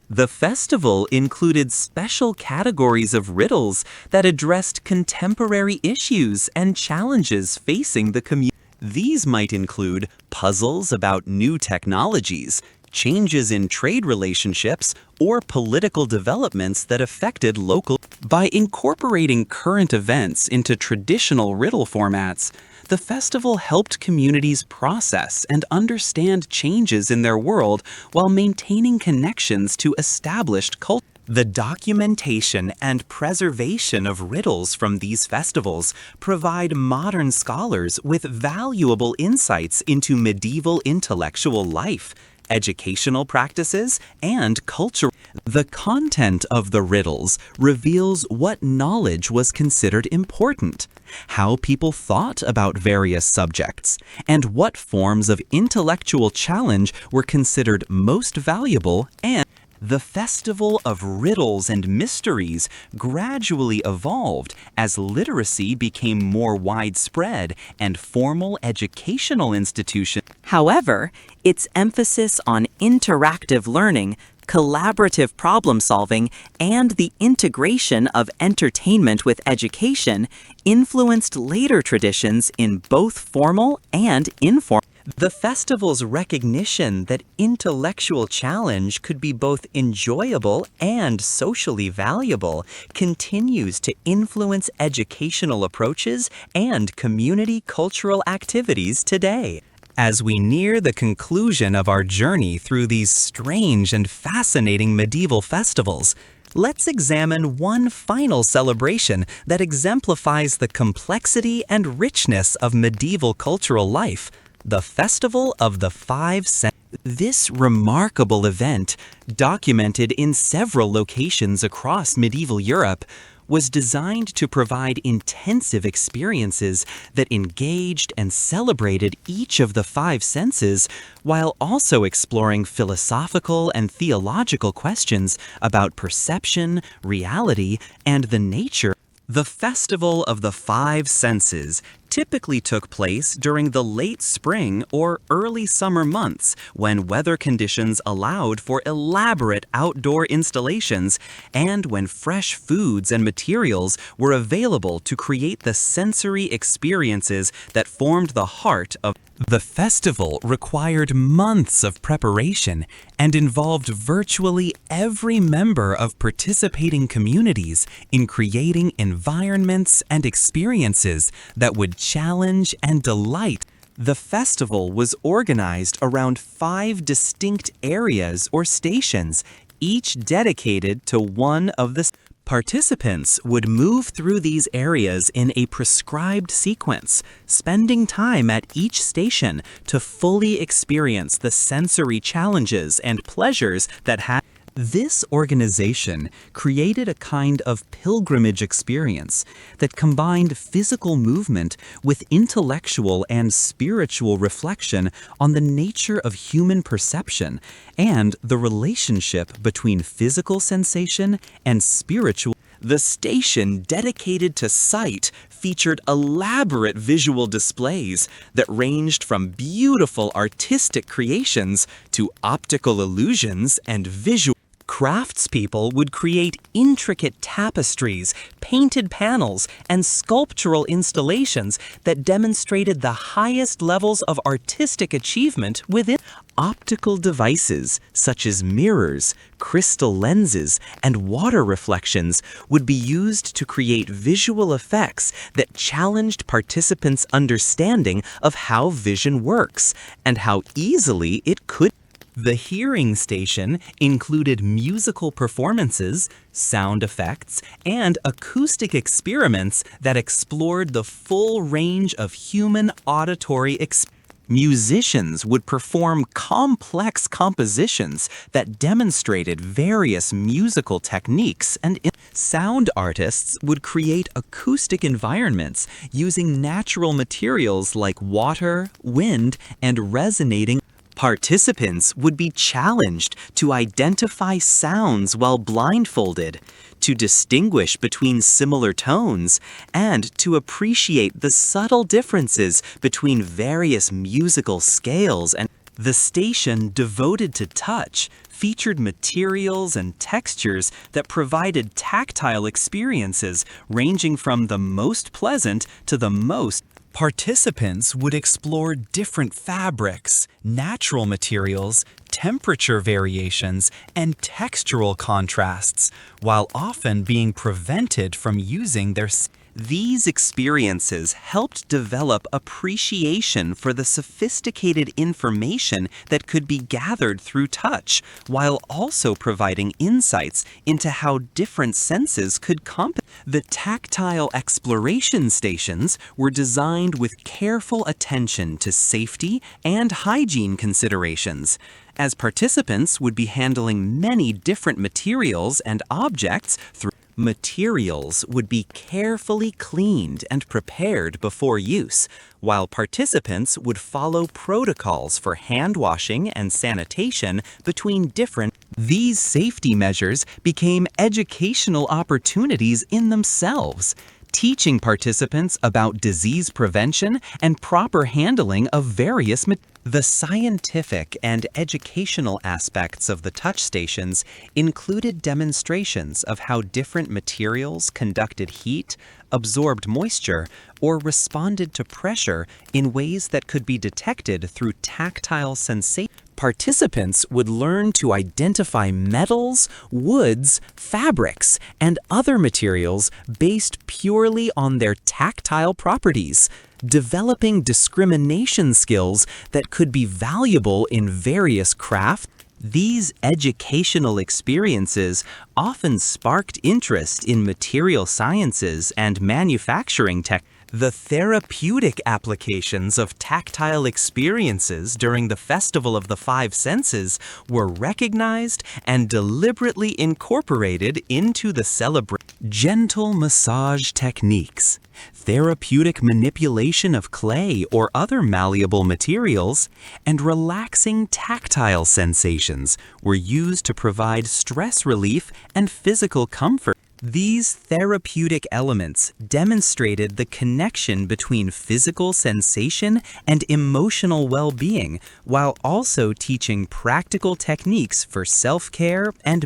The festival included special categories of riddles that addressed contemporary issues and challenges facing the community. These might include puzzles about new technologies, changes in trade relationships, or political developments that affected local. By incorporating current events into traditional riddle formats, the festival helped communities process and understand changes in their world while maintaining connections to established culture. The documentation and preservation of riddles from these festivals provide modern scholars with valuable insights into medieval intellectual life, educational practices, and culture. The content of the riddles reveals what knowledge was considered important, how people thought about various subjects, and what forms of intellectual challenge were considered most valuable. And the Festival of Riddles and Mysteries gradually evolved as literacy became more widespread and formal educational institutions. However, its emphasis on interactive learning, collaborative problem solving, and the integration of entertainment with education influenced later traditions in both formal and informal. The festival's recognition that intellectual challenge could be both enjoyable and socially valuable continues to influence educational approaches and community cultural activities today. As we near the conclusion of our journey through these strange and fascinating medieval festivals, let's examine one final celebration that exemplifies the complexity and richness of medieval cultural life: the Festival of the Five Senses. This remarkable event, documented in several locations across medieval Europe, was designed to provide intensive experiences that engaged and celebrated each of the five senses, while also exploring philosophical and theological questions about perception, reality, and the nature. The Festival of the Five Senses typically took place during the late spring or early summer months when weather conditions allowed for elaborate outdoor installations and when fresh foods and materials were available to create the sensory experiences that formed the heart of. The festival required months of preparation and involved virtually every member of participating communities in creating environments and experiences that would challenge and delight. The festival was organized around 5 distinct areas or stations, each dedicated to one of the. Participants would move through these areas in a prescribed sequence, spending time at each station to fully experience the sensory challenges and pleasures that had. This organization created a kind of pilgrimage experience that combined physical movement with intellectual and spiritual reflection on the nature of human perception and the relationship between physical sensation and spiritual. The station dedicated to sight featured elaborate visual displays that ranged from beautiful artistic creations to optical illusions and visual. Craftspeople would create intricate tapestries, painted panels, and sculptural installations that demonstrated the highest levels of artistic achievement within. Optical devices such as mirrors, crystal lenses, and water reflections would be used to create visual effects that challenged participants' understanding of how vision works and how easily it could. The hearing station included musical performances, sound effects, and acoustic experiments that explored the full range of human auditory experience. Musicians would perform complex compositions that demonstrated various musical techniques, and sound artists would create acoustic environments using natural materials like water, wind, and resonating. Participants would be challenged to identify sounds while blindfolded, to distinguish between similar tones, and to appreciate the subtle differences between various musical scales. And the station devoted to touch featured materials and textures that provided tactile experiences ranging from the most pleasant to the most. Participants would explore different fabrics, natural materials, temperature variations, and textural contrasts, while often being prevented from using their. These experiences helped develop appreciation for the sophisticated information that could be gathered through touch, while also providing insights into how different senses could compensate. The tactile exploration stations were designed with careful attention to safety and hygiene considerations, as participants would be handling many different materials and objects through. Materials would be carefully cleaned and prepared before use, while participants would follow protocols for hand washing and sanitation between different. These safety measures became educational opportunities in themselves, teaching participants about disease prevention and proper handling of various materials. The scientific and educational aspects of the touch stations included demonstrations of how different materials conducted heat, absorbed moisture, or responded to pressure in ways that could be detected through tactile sensation. Participants would learn to identify metals, woods, fabrics, and other materials based purely on their tactile properties, developing discrimination skills that could be valuable in various crafts. These educational experiences often sparked interest in material sciences and manufacturing tech. The therapeutic applications of tactile experiences during the Festival of the Five Senses were recognized and deliberately incorporated into the celebration. Gentle massage techniques, therapeutic manipulation of clay or other malleable materials, and relaxing tactile sensations were used to provide stress relief and physical comfort. These therapeutic elements demonstrated the connection between physical sensation and emotional well-being, while also teaching practical techniques for self-care and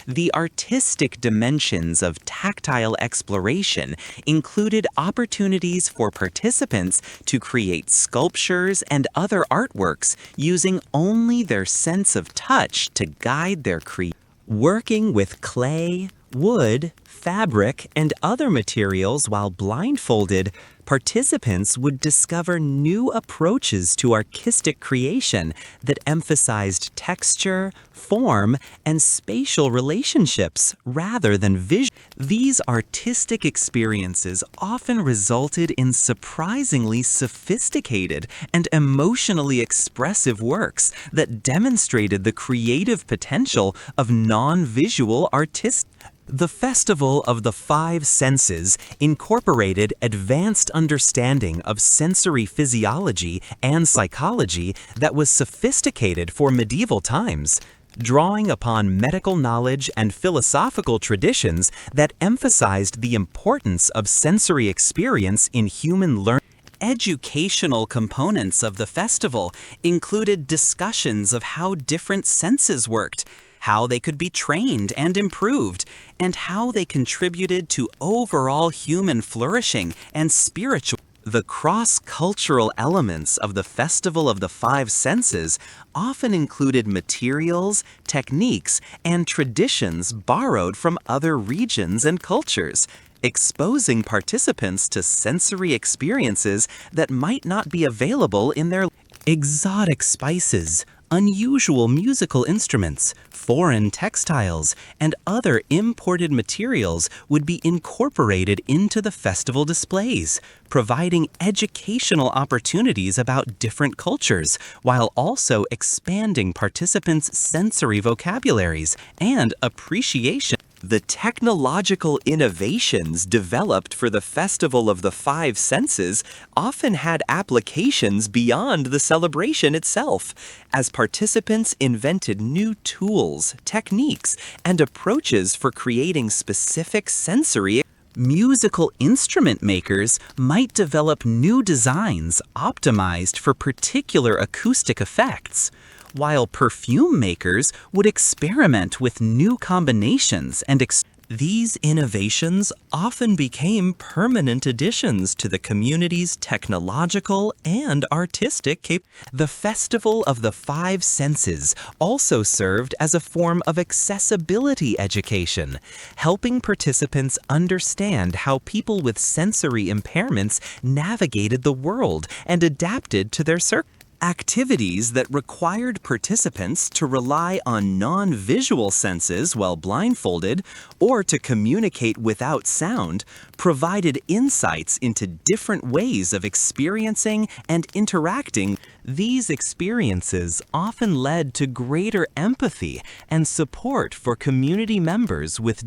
The artistic dimensions of tactile exploration included opportunities for participants to create sculptures and other artworks using only their sense of touch to guide their creation. Working with clay, wood, fabric, and other materials while blindfolded, participants would discover new approaches to artistic creation that emphasized texture, form, and spatial relationships rather than vision. These artistic experiences often resulted in surprisingly sophisticated and emotionally expressive works that demonstrated the creative potential of non-visual artists. The Festival of the Five Senses incorporated advanced understanding of sensory physiology and psychology that was sophisticated for medieval times, drawing upon medical knowledge and philosophical traditions that emphasized the importance of sensory experience in human learning. Educational components of the festival included discussions of how different senses worked, how they could be trained and improved, and how they contributed to overall human flourishing and spiritual. The cross-cultural elements of the Festival of the Five Senses often included materials, techniques, and traditions borrowed from other regions and cultures, exposing participants to sensory experiences that might not be available in their. Exotic spices, unusual musical instruments, foreign textiles, and other imported materials would be incorporated into the festival displays, providing educational opportunities about different cultures, while also expanding participants' sensory vocabularies and appreciation. The technological innovations developed for the Festival of the Five Senses often had applications beyond the celebration itself, as participants invented new tools, techniques, and approaches for creating specific sensory. Musical instrument makers might develop new designs optimized for particular acoustic effects, while perfume makers would experiment with new combinations and these innovations often became permanent additions to the community's technological and artistic The Festival of the Five Senses also served as a form of accessibility education, helping participants understand how people with sensory impairments navigated the world and adapted to their circumstances. Activities that required participants to rely on non-visual senses while blindfolded or to communicate without sound provided insights into different ways of experiencing and interacting. These experiences often led to greater empathy and support for community members with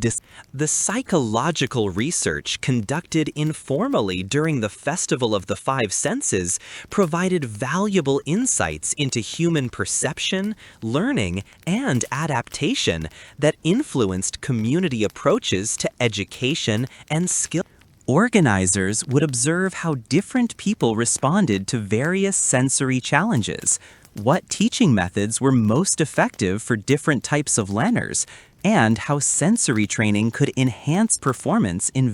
The psychological research conducted informally during the Festival of the Five Senses provided valuable insights into human perception, learning, and adaptation that influenced community approaches to education and skill. Organizers would observe how different people responded to various sensory challenges, what teaching methods were most effective for different types of learners, and how sensory training could enhance performance in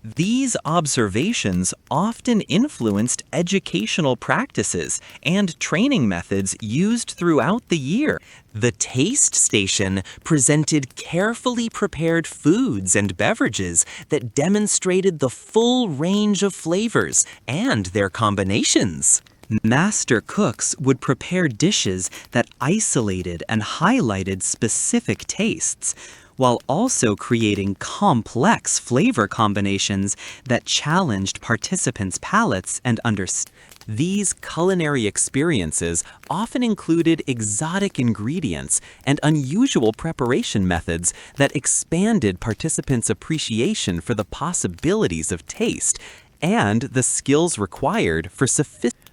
These observations often influenced educational practices and training methods used throughout the year. The taste station presented carefully prepared foods and beverages that demonstrated the full range of flavors and their combinations. Master cooks would prepare dishes that isolated and highlighted specific tastes, while also creating complex flavor combinations that challenged participants' palates and understanding. These culinary experiences often included exotic ingredients and unusual preparation methods that expanded participants' appreciation for the possibilities of taste and the skills required for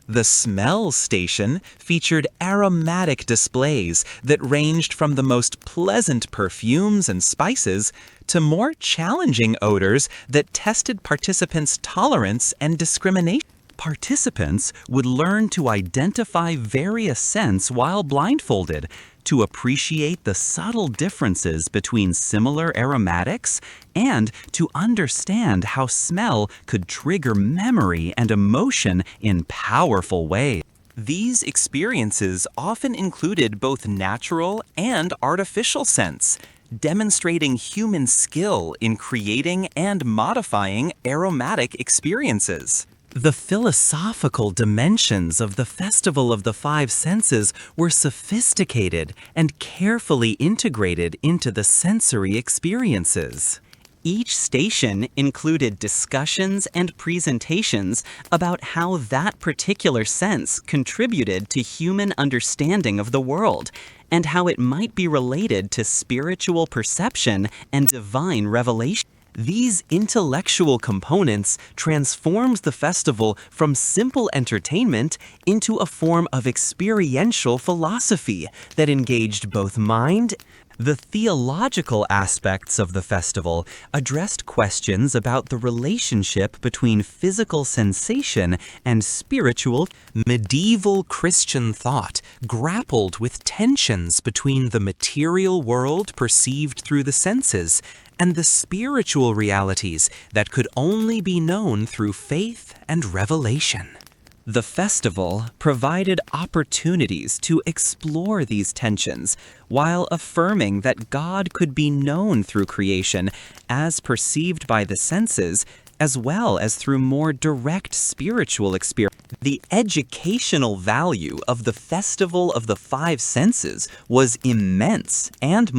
The smell station featured aromatic displays that ranged from the most pleasant perfumes and spices to more challenging odors that tested participants' tolerance and discrimination. Participants would learn to identify various scents while blindfolded, to appreciate the subtle differences between similar aromatics, and to understand how smell could trigger memory and emotion in powerful ways. These experiences often included both natural and artificial scents, demonstrating human skill in creating and modifying aromatic experiences. The philosophical dimensions of the Festival of the Five Senses were sophisticated and carefully integrated into the sensory experiences. Each station included discussions and presentations about how that particular sense contributed to human understanding of the world, and how it might be related to spiritual perception and divine revelation. These intellectual components transformed the festival from simple entertainment into a form of experiential philosophy that engaged both mind. The theological aspects of the festival addressed questions about the relationship between physical sensation and spiritual. Medieval Christian thought grappled with tensions between the material world perceived through the senses and the spiritual realities that could only be known through faith and revelation. The festival provided opportunities to explore these tensions while affirming that God could be known through creation as perceived by the senses, as well as through more direct spiritual experience. The educational value of the Festival of the Five Senses was immense and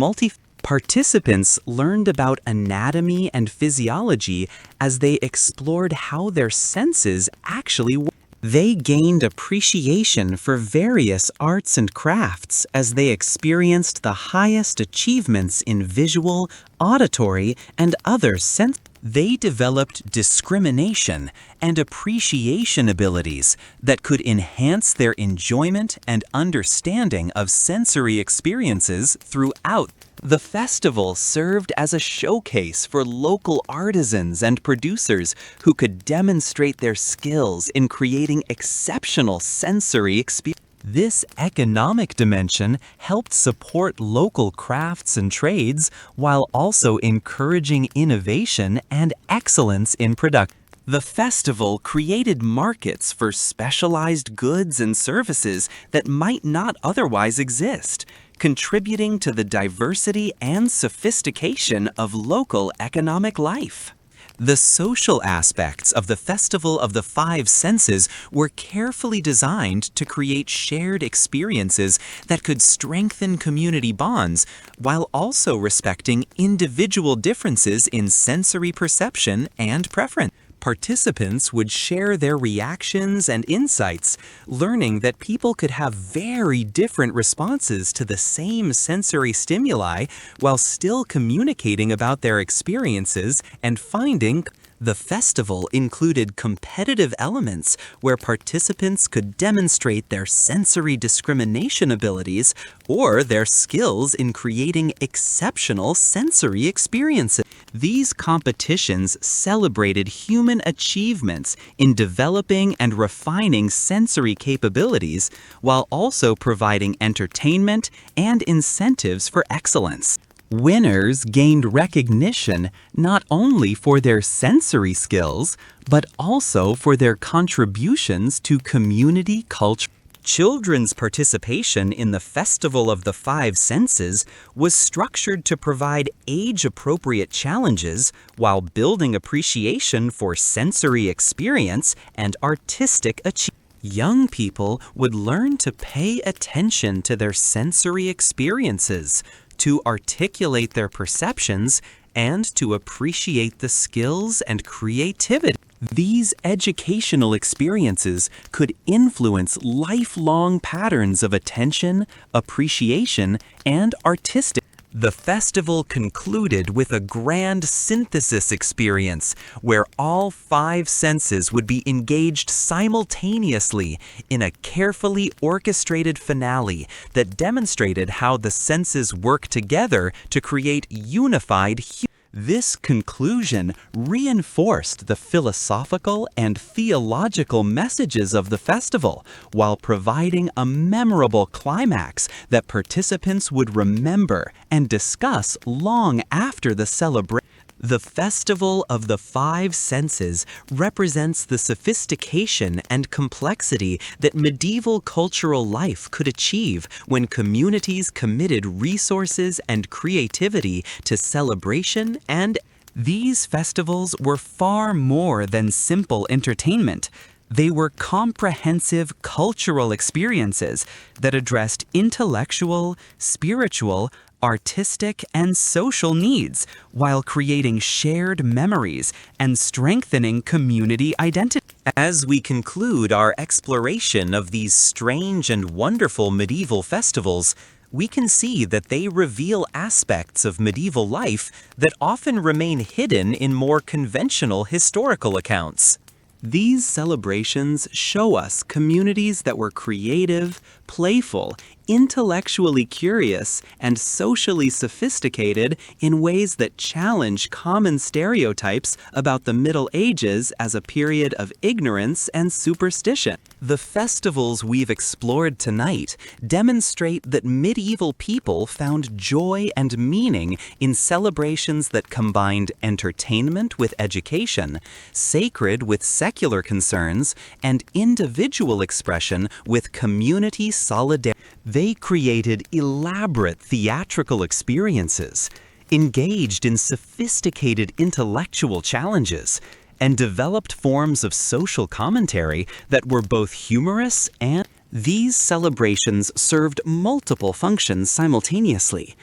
Participants learned about anatomy and physiology as they explored how their senses actually work. They gained appreciation for various arts and crafts as they experienced the highest achievements in visual, auditory, and other sense. They developed discrimination and appreciation abilities that could enhance their enjoyment and understanding of sensory experiences throughout. The festival served as a showcase for local artisans and producers who could demonstrate their skills in creating exceptional sensory experiences. This economic dimension helped support local crafts and trades while also encouraging innovation and excellence in production. The festival created markets for specialized goods and services that might not otherwise exist, contributing to the diversity and sophistication of local economic life. The social aspects of the Festival of the Five Senses were carefully designed to create shared experiences that could strengthen community bonds while also respecting individual differences in sensory perception and preference. Participants would share their reactions and insights, learning that people could have very different responses to the same sensory stimuli while still communicating about their experiences and finding. The festival included competitive elements where participants could demonstrate their sensory discrimination abilities or their skills in creating exceptional sensory experiences. These competitions celebrated human achievements in developing and refining sensory capabilities while also providing entertainment and incentives for excellence. Winners gained recognition not only for their sensory skills, but also for their contributions to community culture. Children's participation in the Festival of the Five Senses was structured to provide age-appropriate challenges while building appreciation for sensory experience and artistic achievement. Young people would learn to pay attention to their sensory experiences, to articulate their perceptions, and to appreciate the skills and creativity. These educational experiences could influence lifelong patterns of attention, appreciation, and artistic. The festival concluded with a grand synthesis experience where all five senses would be engaged simultaneously in a carefully orchestrated finale that demonstrated how the senses work together to create unified. This conclusion reinforced the philosophical and theological messages of the festival while providing a memorable climax that participants would remember and discuss long after the celebration. The Festival of the Five Senses represents the sophistication and complexity that medieval cultural life could achieve when communities committed resources and creativity to celebration and. These festivals were far more than simple entertainment. They were comprehensive cultural experiences that addressed intellectual, spiritual, artistic, and social needs while creating shared memories and strengthening community identity. As we conclude our exploration of these strange and wonderful medieval festivals, we can see that they reveal aspects of medieval life that often remain hidden in more conventional historical accounts. These celebrations show us communities that were creative, playful, intellectually curious, and socially sophisticated in ways that challenge common stereotypes about the Middle Ages as a period of ignorance and superstition. The festivals we've explored tonight demonstrate that medieval people found joy and meaning in celebrations that combined entertainment with education, sacred with secular concerns, and individual expression with community solidarity. They created elaborate theatrical experiences, engaged in sophisticated intellectual challenges, and developed forms of social commentary that were both humorous and. These celebrations served multiple functions simultaneously.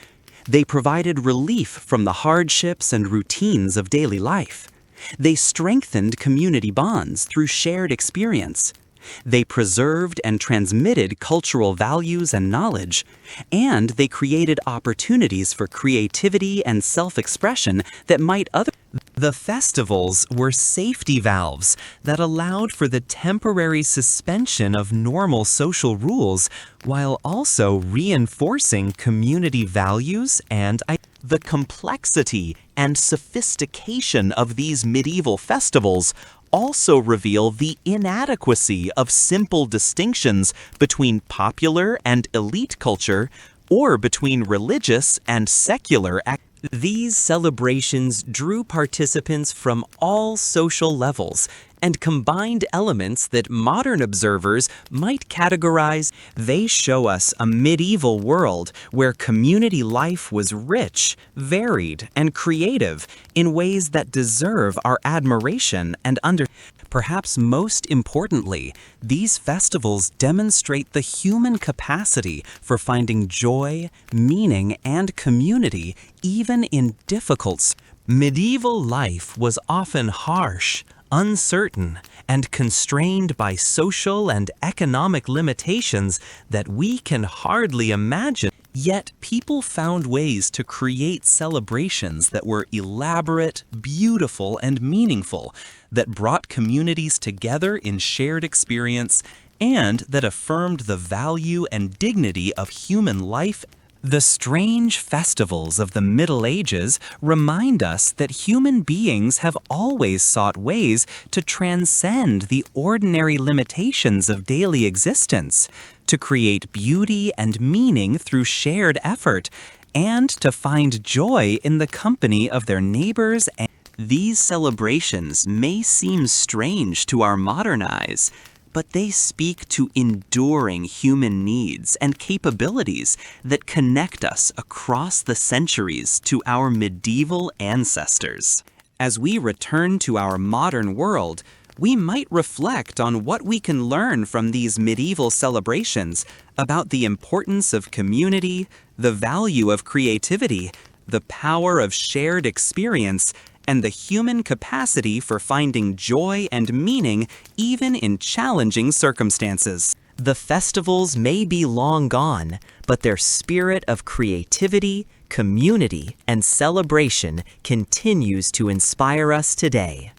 They provided relief from the hardships and routines of daily life. They strengthened community bonds through shared experience. They preserved and transmitted cultural values and knowledge, and they created opportunities for creativity and self-expression that might otherwise. The festivals were safety valves that allowed for the temporary suspension of normal social rules while also reinforcing community values and the complexity and sophistication of these medieval festivals also reveal the inadequacy of simple distinctions between popular and elite culture or between religious and secular activities. These celebrations drew participants from all social levels and combined elements that modern observers might categorize. They show us a medieval world where community life was rich, varied, and creative in ways that deserve our admiration and understanding. Perhaps most importantly, these festivals demonstrate the human capacity for finding joy, meaning, and community even in difficult. Medieval life was often harsh, uncertain, and constrained by social and economic limitations that we can hardly imagine. Yet people found ways to create celebrations that were elaborate, beautiful, and meaningful, that brought communities together in shared experience, and that affirmed the value and dignity of human life. The strange festivals of the Middle Ages remind us that human beings have always sought ways to transcend the ordinary limitations of daily existence, to create beauty and meaning through shared effort, and to find joy in the company of their neighbors. These celebrations may seem strange to our modern eyes, but they speak to enduring human needs and capabilities that connect us across the centuries to our medieval ancestors. As we return to our modern world, we might reflect on what we can learn from these medieval celebrations about the importance of community, the value of creativity, the power of shared experience, and the human capacity for finding joy and meaning even in challenging circumstances. The festivals may be long gone, but their spirit of creativity, community, and celebration continues to inspire us today.